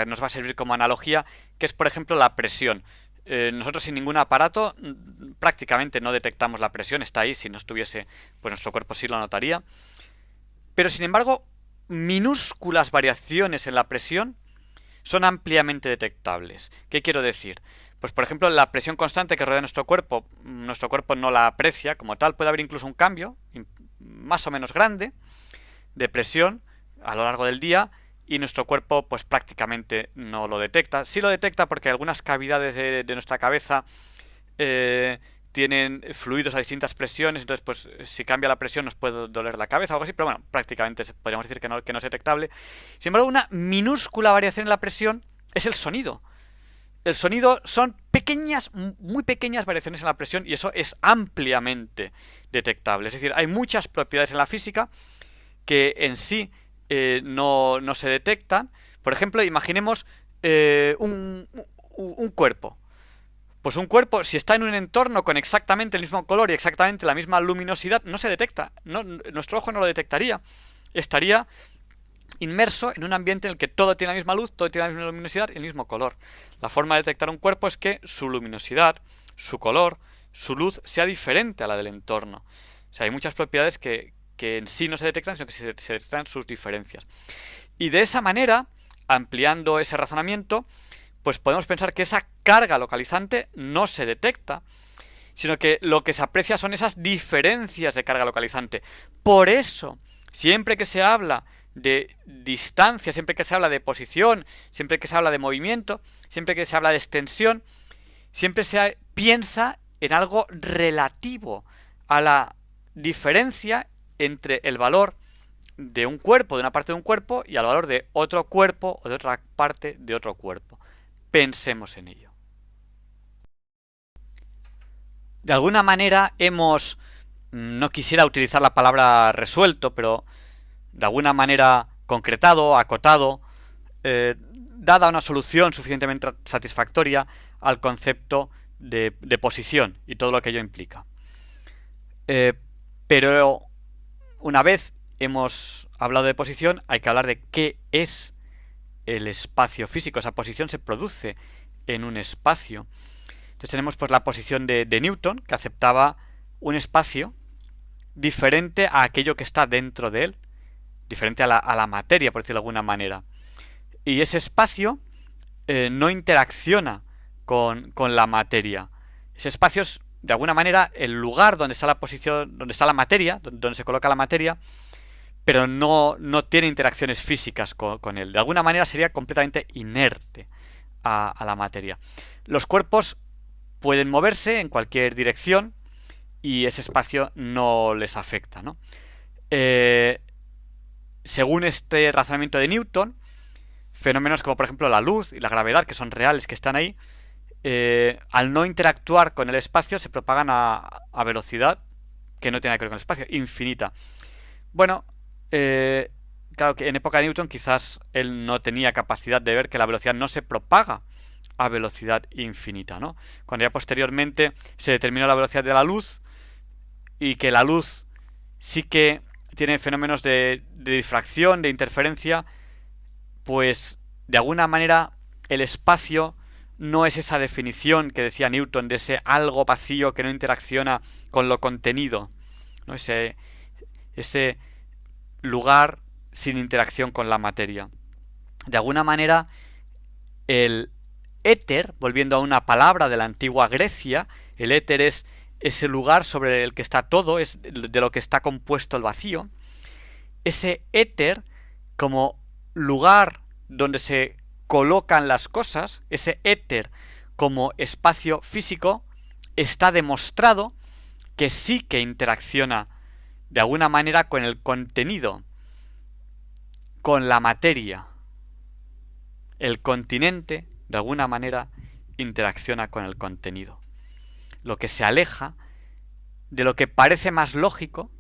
nos va a servir como analogía, que es por ejemplo la presión. Nosotros sin ningún aparato prácticamente no detectamos la presión, está ahí, si no estuviese, pues nuestro cuerpo sí lo notaría. Pero sin embargo, minúsculas variaciones en la presión son ampliamente detectables. ¿Qué quiero decir? Pues por ejemplo, la presión constante que rodea nuestro cuerpo no la aprecia como tal. Puede haber incluso un cambio más o menos grande de presión a lo largo del día y nuestro cuerpo pues prácticamente no lo detecta. Sí lo detecta porque algunas cavidades de nuestra cabeza tienen fluidos a distintas presiones, entonces pues si cambia la presión nos puede doler la cabeza o algo así, pero bueno, prácticamente podríamos decir que no es detectable. Sin embargo, una minúscula variación en la presión es el sonido. El sonido son pequeñas, muy pequeñas variaciones en la presión y eso es ampliamente detectable. Es decir, hay muchas propiedades en la física que en sí no se detectan. Por ejemplo, imaginemos un cuerpo. Pues un cuerpo, si está en un entorno con exactamente el mismo color y exactamente la misma luminosidad, no se detecta. Nuestro ojo no lo detectaría. estaría inmerso en un ambiente en el que todo tiene la misma luz, todo tiene la misma luminosidad y el mismo color. La forma de detectar un cuerpo es que su luminosidad, su color, su luz sea diferente a la del entorno. O sea, hay muchas propiedades que en sí no se detectan, sino que se detectan sus diferencias. Y de esa manera, ampliando ese razonamiento, pues podemos pensar que esa carga localizante no se detecta, sino que lo que se aprecia son esas diferencias de carga localizante. Por eso, siempre que se habla de distancia, siempre que se habla de posición, siempre que se habla de movimiento, siempre que se habla de extensión, siempre se piensa en algo relativo a la diferencia entre el valor de un cuerpo, de una parte de un cuerpo, y al valor de otro cuerpo o de otra parte de otro cuerpo. Pensemos en ello. De alguna manera hemos, no quisiera utilizar la palabra resuelto, pero de alguna manera concretado, acotado, dada una solución suficientemente satisfactoria al concepto de posición y todo lo que ello implica. Pero una vez hemos hablado de posición, hay que hablar de qué es el espacio físico. Esa posición se produce en un espacio. Entonces tenemos pues la posición de Newton, que aceptaba un espacio diferente a aquello que está dentro de él, diferente a la materia, por decirlo de alguna manera. Y ese espacio no interacciona con la materia. Ese espacio es, de alguna manera, el lugar donde está la posición, donde está la materia, donde se coloca la materia, pero no tiene interacciones físicas con él. De alguna manera sería completamente inerte a la materia. Los cuerpos pueden moverse en cualquier dirección y ese espacio no les afecta, ¿no? Según este razonamiento de Newton, fenómenos como por ejemplo la luz y la gravedad, que son reales, que están ahí, al no interactuar con el espacio se propagan a velocidad que no tiene nada que ver con el espacio, infinita. Bueno, claro que en época de Newton quizás él no tenía capacidad de ver que la velocidad no se propaga a velocidad infinita, ¿no? Cuando ya posteriormente se determinó la velocidad de la luz y que la luz sí que tiene fenómenos de difracción, de interferencia, pues de alguna manera el espacio no es esa definición que decía Newton de ese algo vacío que no interacciona con lo contenido, ¿no? Ese lugar sin interacción con la materia. De alguna manera el éter, volviendo a una palabra de la antigua Grecia, el éter es ese lugar sobre el que está todo, es de lo que está compuesto el vacío. Ese éter, como lugar donde se colocan las cosas, ese éter como espacio físico, está demostrado que sí que interacciona de alguna manera con el contenido, con la materia. El continente, de alguna manera, interacciona con el contenido. Lo que se aleja de lo que parece más lógico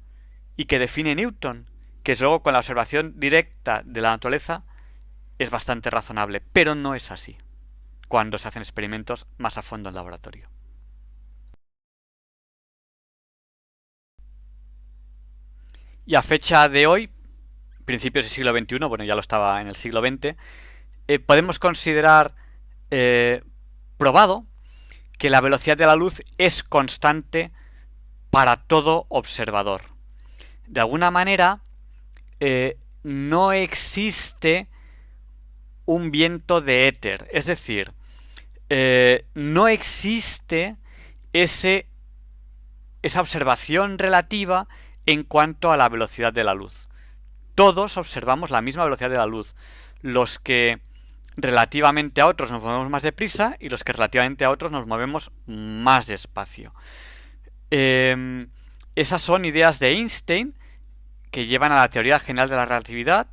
y que define Newton, que es luego con la observación directa de la naturaleza, es bastante razonable, pero no es así cuando se hacen experimentos más a fondo en laboratorio. Y a fecha de hoy, principios del siglo XXI, bueno, ya lo estaba en el siglo XX, podemos considerar probado que la velocidad de la luz es constante para todo observador. De alguna manera, no existe un viento de éter, es decir, no existe esa observación relativa en cuanto a la velocidad de la luz. Todos observamos la misma velocidad de la luz. Los que relativamente a otros nos movemos más deprisa y los que relativamente a otros nos movemos más despacio. Esas son ideas de Einstein que llevan a la teoría general de la relatividad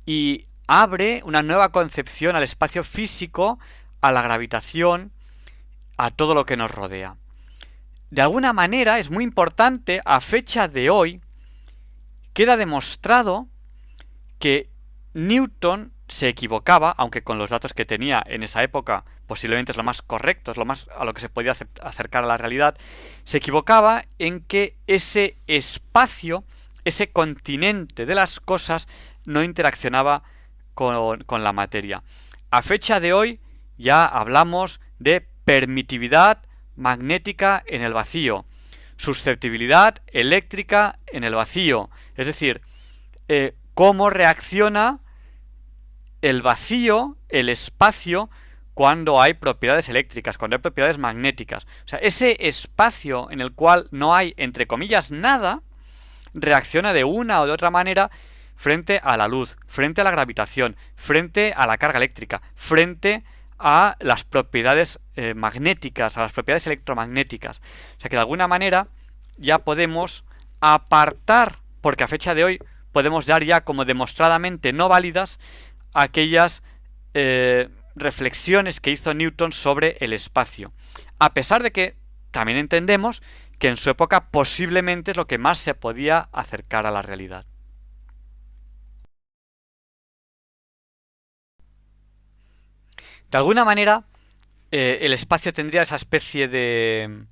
y abre una nueva concepción al espacio físico, a la gravitación, a todo lo que nos rodea. De alguna manera es muy importante, a fecha de hoy, queda demostrado que Newton se equivocaba, aunque con los datos que tenía en esa época posiblemente es lo más correcto, es lo más a lo que se podía acercar a la realidad, se equivocaba en que ese espacio ese continente de las cosas no interaccionaba con la materia. A fecha de hoy ya hablamos de permitividad magnética en el vacío, susceptibilidad eléctrica en el vacío, es decir, cómo reacciona el vacío, el espacio, cuando hay propiedades eléctricas, cuando hay propiedades magnéticas. O sea, ese espacio en el cual no hay, entre comillas, nada, reacciona de una o de otra manera frente a la luz, frente a la gravitación, frente a la carga eléctrica, frente a las propiedades magnéticas, a las propiedades electromagnéticas. O sea que de alguna manera ya podemos apartar, porque a fecha de hoy podemos dar ya como demostradamente no válidas aquellas reflexiones que hizo Newton sobre el espacio. A pesar de que también entendemos que en su época posiblemente es lo que más se podía acercar a la realidad. De alguna manera, el espacio tendría esa especie de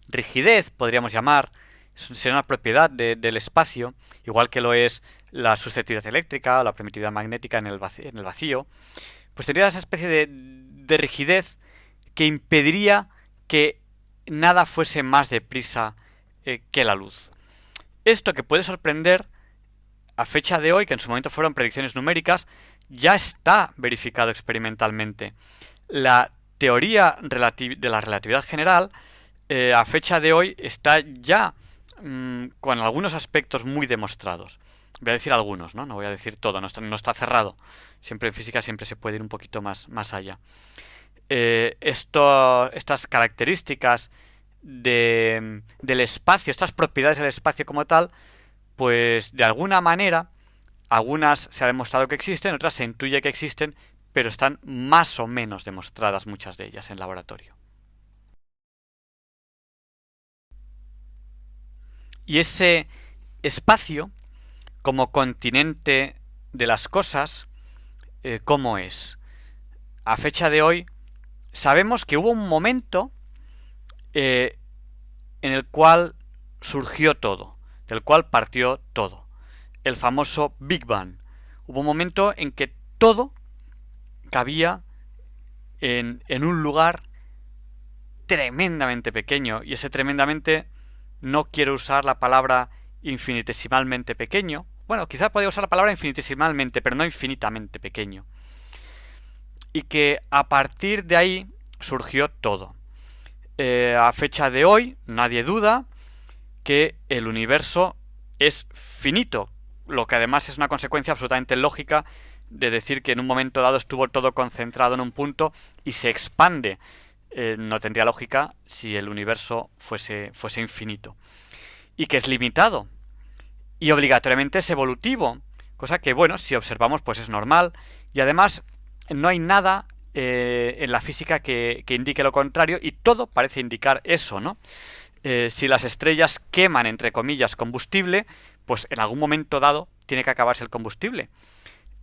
rigidez, podríamos llamar, sería una propiedad del espacio, igual que lo es la susceptibilidad eléctrica o la permitividad magnética en el vacío, pues tendría esa especie de rigidez que impediría que nada fuese más deprisa que la luz. Esto, que puede sorprender a fecha de hoy, que en su momento fueron predicciones numéricas, ya está verificado experimentalmente. La teoría de la relatividad general a fecha de hoy está ya con algunos aspectos muy demostrados. Voy a decir algunos, ¿no? No voy a decir todo, no está cerrado. Siempre en física siempre se puede ir un poquito más allá. Estas características del espacio, estas propiedades del espacio como tal, pues de alguna manera, algunas se ha demostrado que existen, otras se intuye que existen, pero están más o menos demostradas muchas de ellas en laboratorio. Y ese espacio, como continente de las cosas, ¿cómo es? A fecha de hoy, sabemos que hubo un momento en el cual surgió todo, del cual partió todo. El famoso Big Bang. Hubo un momento en que todo cabía en un lugar tremendamente pequeño. Y ese tremendamente, no quiero usar la palabra infinitesimalmente pequeño. Bueno, quizá podría usar la palabra infinitesimalmente, pero no infinitamente pequeño. Y que a partir de ahí surgió todo. A fecha de hoy, nadie duda que el universo es finito, lo que además es una consecuencia absolutamente lógica de decir que en un momento dado estuvo todo concentrado en un punto y se expande. No tendría lógica si el universo fuese infinito. Y que es limitado. Y obligatoriamente es evolutivo. Cosa que, bueno, si observamos, pues es normal. Y además, no hay nada en la física que indique lo contrario, y todo parece indicar eso, ¿no? Si las estrellas queman, entre comillas, combustible, pues en algún momento dado tiene que acabarse el combustible.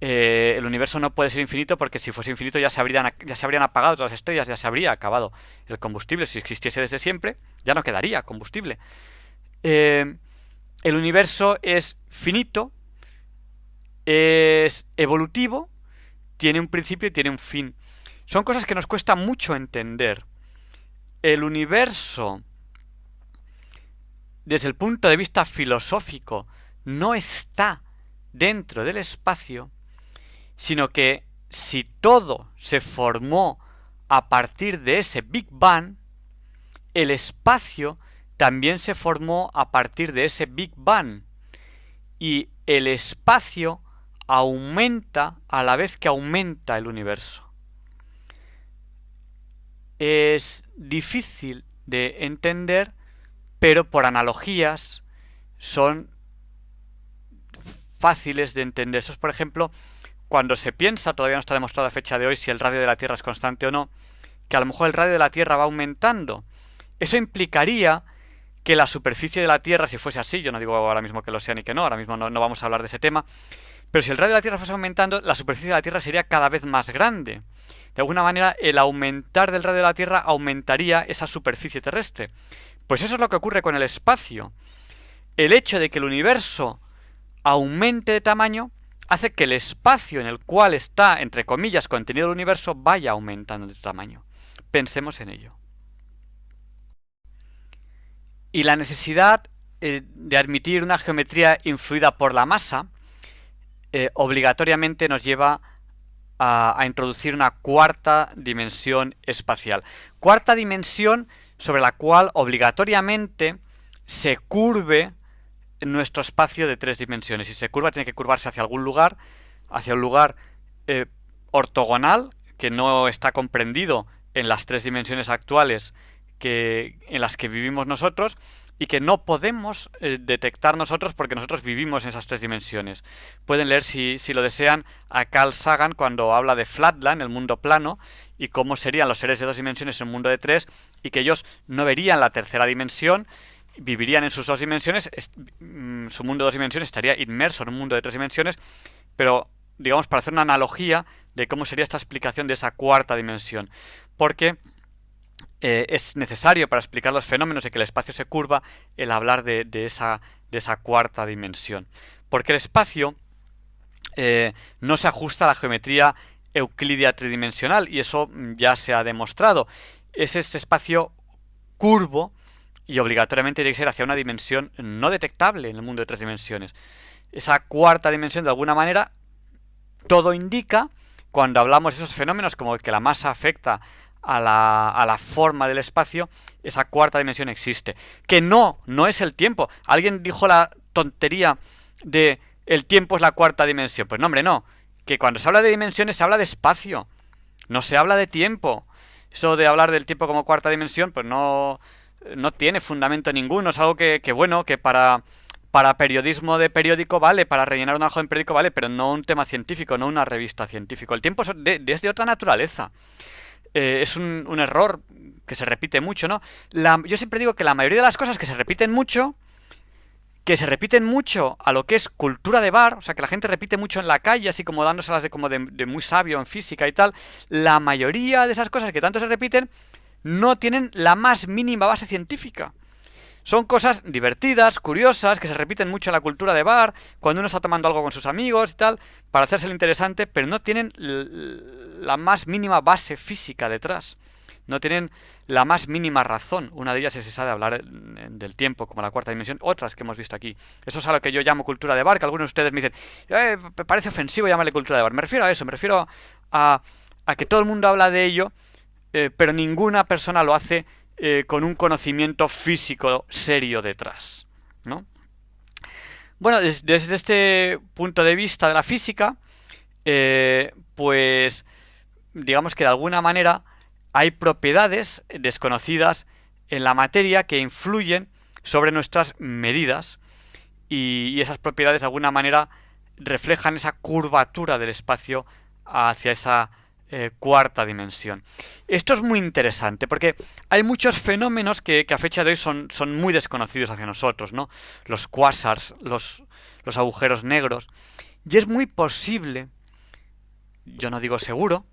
El universo no puede ser infinito, porque si fuese infinito ya se habrían apagado todas las estrellas, ya se habría acabado el combustible. Si existiese desde siempre, ya no quedaría combustible. El universo es finito, es evolutivo, tiene un principio y tiene un fin. Son cosas que nos cuesta mucho entender. El universo, desde el punto de vista filosófico, no está dentro del espacio, sino que si todo se formó a partir de ese Big Bang, el espacio también se formó a partir de ese Big Bang. Y el espacio aumenta a la vez que aumenta el universo. Es difícil de entender, pero por analogías son fáciles de entender. Eso es, por ejemplo, cuando se piensa, todavía no está demostrado a fecha de hoy si el radio de la Tierra es constante o no, que a lo mejor el radio de la Tierra va aumentando. Eso implicaría que la superficie de la Tierra, si fuese así, yo no digo ahora mismo que lo sea ni que no, ahora mismo no vamos a hablar de ese tema, pero si el radio de la Tierra fuese aumentando, la superficie de la Tierra sería cada vez más grande. De alguna manera, el aumentar del radio de la Tierra aumentaría esa superficie terrestre. Pues eso es lo que ocurre con el espacio. El hecho de que el universo aumente de tamaño hace que el espacio en el cual está, entre comillas, contenido el universo vaya aumentando de tamaño. Pensemos en ello. Y la necesidad de admitir una geometría influida por la masa obligatoriamente nos lleva a introducir una cuarta dimensión espacial. Cuarta dimensión sobre la cual obligatoriamente se curve nuestro espacio de 3 dimensiones. Si se curva, tiene que curvarse hacia algún lugar, hacia un lugar ortogonal, que no está comprendido en las 3 dimensiones actuales en las que vivimos nosotros, y que no podemos detectar nosotros porque nosotros vivimos en esas 3 dimensiones. Pueden leer, si lo desean, a Carl Sagan cuando habla de Flatland, el mundo plano, y cómo serían los seres de 2 dimensiones en un mundo de 3, y que ellos no verían la tercera dimensión, vivirían en sus 2 dimensiones, su mundo de 2 dimensiones estaría inmerso en un mundo de 3 dimensiones, pero digamos para hacer una analogía de cómo sería esta explicación de esa cuarta dimensión, porque es necesario para explicar los fenómenos de que el espacio se curva el hablar de esa cuarta dimensión, porque el espacio no se ajusta a la geometría euclídea tridimensional, y eso ya se ha demostrado. Es ese espacio curvo y obligatoriamente tiene que ser hacia una dimensión no detectable en el mundo de 3 dimensiones. Esa cuarta dimensión, de alguna manera, todo indica, cuando hablamos de esos fenómenos como que la masa afecta a la forma del espacio, esa cuarta dimensión existe. Que no es el tiempo. Alguien dijo la tontería de el tiempo es la cuarta dimensión. Pues no, hombre, no. Que cuando se habla de dimensiones se habla de espacio, no se habla de tiempo. Eso de hablar del tiempo como cuarta dimensión, pues no tiene fundamento ninguno. Es algo que bueno, que para periodismo de periódico vale, para rellenar una hoja de periódico vale, pero no un tema científico, no una revista científica. El tiempo es de otra naturaleza. Es un error que se repite mucho, ¿no? Yo siempre digo que la mayoría de las cosas que se repiten mucho a lo que es cultura de bar, o sea, que la gente repite mucho en la calle, así como dándoselas de muy sabio en física y tal, la mayoría de esas cosas que tanto se repiten no tienen la más mínima base científica. Son cosas divertidas, curiosas, que se repiten mucho en la cultura de bar, cuando uno está tomando algo con sus amigos y tal, para hacerse lo interesante, pero no tienen la más mínima base física detrás. No tienen la más mínima razón. Una de ellas es esa de hablar del tiempo como la cuarta dimensión, otras que hemos visto aquí. Eso es a lo que yo llamo cultura de bar, que algunos de ustedes me dicen, me parece ofensivo llamarle cultura de bar. Me refiero a eso, me refiero a que todo el mundo habla de ello, pero ninguna persona lo hace con un conocimiento físico serio detrás, ¿no? Bueno, desde este punto de vista de la física, pues digamos que de alguna manera hay propiedades desconocidas en la materia que influyen sobre nuestras medidas, y esas propiedades de alguna manera reflejan esa curvatura del espacio hacia esa cuarta dimensión. Esto es muy interesante porque hay muchos fenómenos que a fecha de hoy son muy desconocidos hacia nosotros, ¿no? Los quasars, los agujeros negros. Y es muy posible, yo no digo seguro,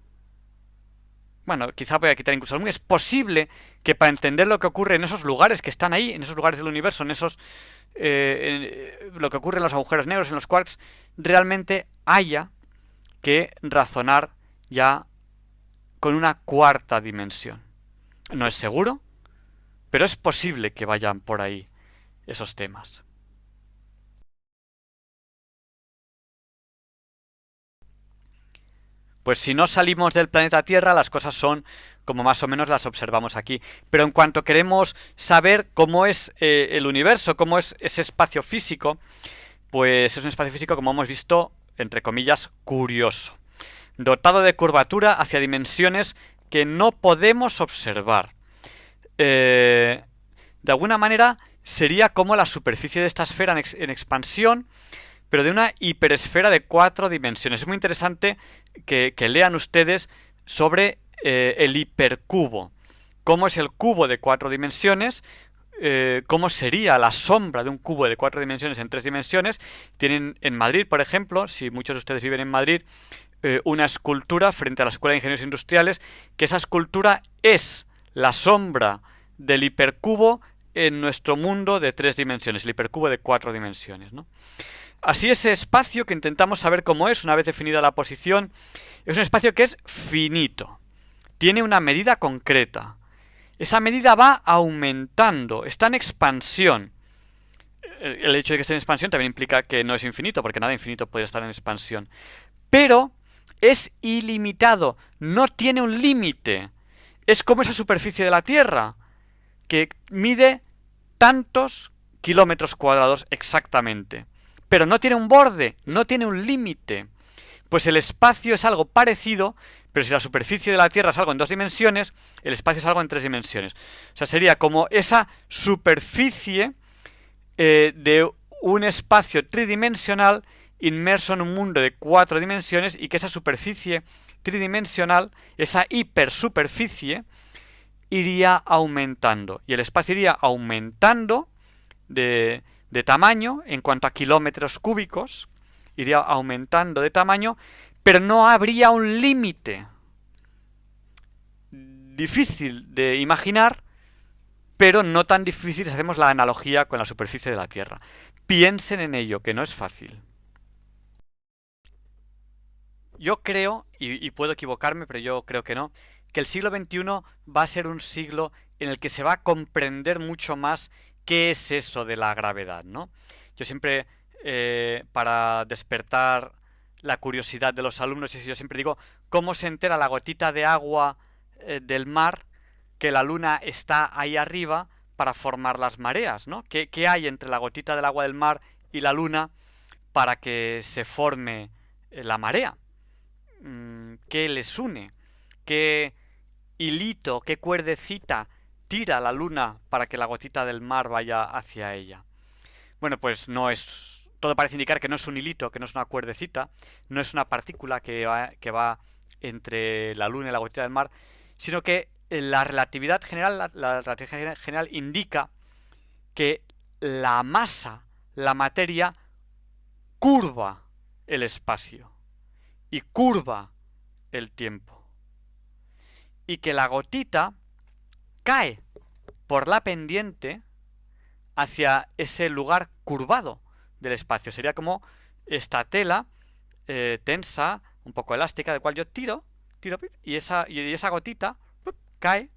bueno, quizá voy a quitar incluso es posible que para entender lo que ocurre en esos lugares que están ahí, en esos lugares del universo, en esos lo que ocurre en los agujeros negros, en los quarks, realmente haya que razonar ya con una cuarta dimensión. No es seguro, pero es posible que vayan por ahí esos temas. Pues si no salimos del planeta Tierra, las cosas son como más o menos las observamos aquí. Pero en cuanto queremos saber cómo es el universo, cómo es ese espacio físico, pues es un espacio físico, como hemos visto, entre comillas, curioso, dotado de curvatura hacia dimensiones que no podemos observar. De alguna manera sería como la superficie de esta esfera en expansión, pero de una hiperesfera de 4 dimensiones. Es muy interesante que lean ustedes sobre el hipercubo. Cómo es el cubo de 4 dimensiones, cómo sería la sombra de un cubo de 4 dimensiones en 3 dimensiones. Tienen en Madrid, por ejemplo, si muchos de ustedes viven en Madrid, una escultura frente a la Escuela de Ingenieros Industriales, que esa escultura es la sombra del hipercubo en nuestro mundo de 3 dimensiones, el hipercubo de 4 dimensiones, ¿no? Así ese espacio que intentamos saber cómo es una vez definida la posición, es un espacio que es finito, tiene una medida concreta. Esa medida va aumentando, está en expansión. El hecho de que esté en expansión también implica que no es infinito, porque nada infinito puede estar en expansión. Pero es ilimitado, no tiene un límite. Es como esa superficie de la Tierra, que mide tantos kilómetros cuadrados exactamente. Pero no tiene un borde, no tiene un límite. Pues el espacio es algo parecido, pero si la superficie de la Tierra es algo en 2 dimensiones, el espacio es algo en 3 dimensiones. O sea, sería como esa superficie de un espacio tridimensional inmerso en un mundo de 4 dimensiones, y que esa superficie tridimensional, esa hipersuperficie, iría aumentando. Y el espacio iría aumentando de tamaño en cuanto a kilómetros cúbicos, iría aumentando de tamaño, pero no habría un límite. Difícil de imaginar, pero no tan difícil si hacemos la analogía con la superficie de la Tierra. Piensen en ello, que no es fácil. Yo creo, y puedo equivocarme, pero yo creo que no, que el siglo XXI va a ser un siglo en el que se va a comprender mucho más qué es eso de la gravedad, ¿no? Yo siempre, para despertar la curiosidad de los alumnos, yo siempre digo, ¿cómo se entera la gotita de agua del mar que la luna está ahí arriba para formar las mareas, ¿no? ¿Qué hay entre la gotita del agua del mar y la luna para que se forme la marea? ¿Qué les une? ¿Qué hilito, qué cuerdecita tira la luna para que la gotita del mar vaya hacia ella? Bueno, pues no es... Todo parece indicar que no es un hilito, que no es una cuerdecita, no es una partícula que va entre la luna y la gotita del mar, sino que la relatividad general, la relatividad general indica que la masa, la materia, curva el espacio y curva el tiempo. Y que la gotita cae por la pendiente hacia ese lugar curvado del espacio. Sería como esta tela tensa, un poco elástica, de cual yo tiro, y esa gotita cae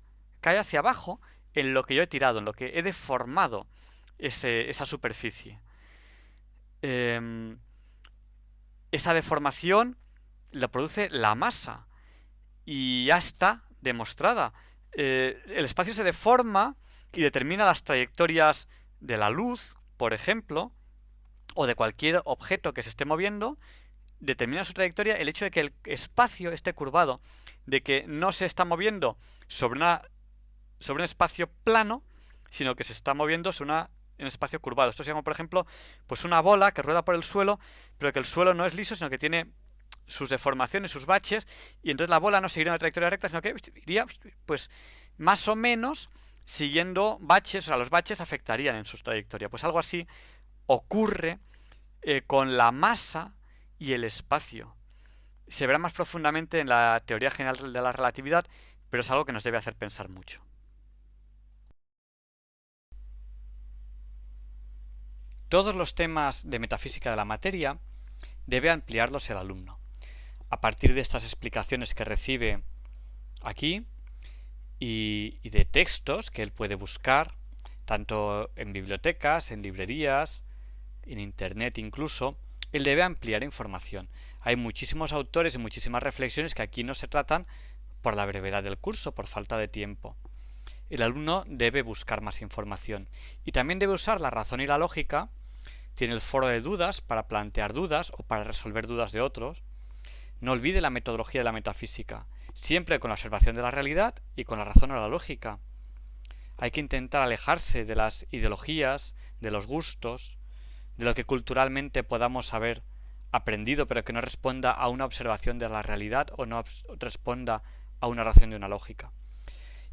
hacia abajo en lo que yo he tirado, en lo que he deformado esa superficie. Esa deformación la produce la masa, y ya está demostrada. El espacio se deforma y determina las trayectorias de la luz, por ejemplo, o de cualquier objeto que se esté moviendo. Determina su trayectoria el hecho de que el espacio esté curvado, de que no se está moviendo sobre un espacio plano, sino que se está moviendo sobre un espacio curvado. Esto se llama, por ejemplo, pues una bola que rueda por el suelo, pero que el suelo no es liso, sino que tiene sus deformaciones, sus baches, y entonces la bola no seguiría una trayectoria recta, sino que iría, pues, más o menos siguiendo baches. O sea, los baches afectarían en su trayectoria. Pues algo así ocurre con la masa y el espacio. Se verá más profundamente en la teoría general de la relatividad, pero es algo que nos debe hacer pensar mucho. Todos los temas de metafísica de la materia debe ampliarlos el alumno. A partir de estas explicaciones que recibe aquí y de textos que él puede buscar, tanto en bibliotecas, en librerías, en internet incluso, él debe ampliar información. Hay muchísimos autores y muchísimas reflexiones que aquí no se tratan por la brevedad del curso, por falta de tiempo. El alumno debe buscar más información y también debe usar la razón y la lógica. Tiene el foro de dudas para plantear dudas o para resolver dudas de otros. No olvide la metodología de la metafísica, siempre con la observación de la realidad y con la razón o la lógica. Hay que intentar alejarse de las ideologías, de los gustos, de lo que culturalmente podamos haber aprendido, pero que no responda a una observación de la realidad o no responda a una razón de una lógica.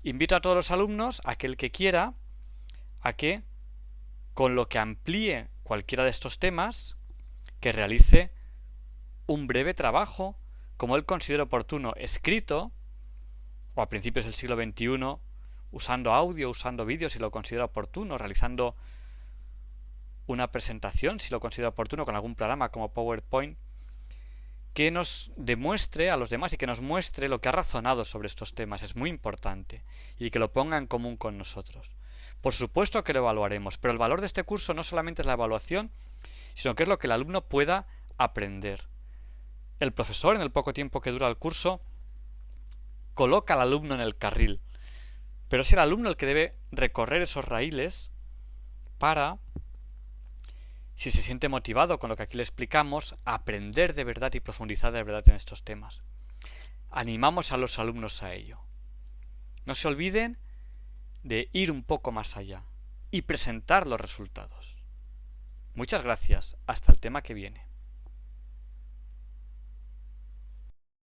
Invito a todos los alumnos, aquel que quiera, a que, con lo que amplíe cualquiera de estos temas, que realice un breve trabajo, como él considere oportuno, escrito, o a principios del siglo XXI, usando audio, usando vídeos, si lo considera oportuno, realizando una presentación, si lo considera oportuno, con algún programa como PowerPoint, que nos demuestre a los demás y que nos muestre lo que ha razonado sobre estos temas. Es muy importante. Y que lo ponga en común con nosotros. Por supuesto que lo evaluaremos, pero el valor de este curso no solamente es la evaluación, sino que es lo que el alumno pueda aprender. El profesor, en el poco tiempo que dura el curso, coloca al alumno en el carril, pero es el alumno el que debe recorrer esos raíles para, si se siente motivado con lo que aquí le explicamos, aprender de verdad y profundizar de verdad en estos temas. Animamos a los alumnos a ello. No se olviden de ir un poco más allá y presentar los resultados. Muchas gracias. Hasta el tema que viene.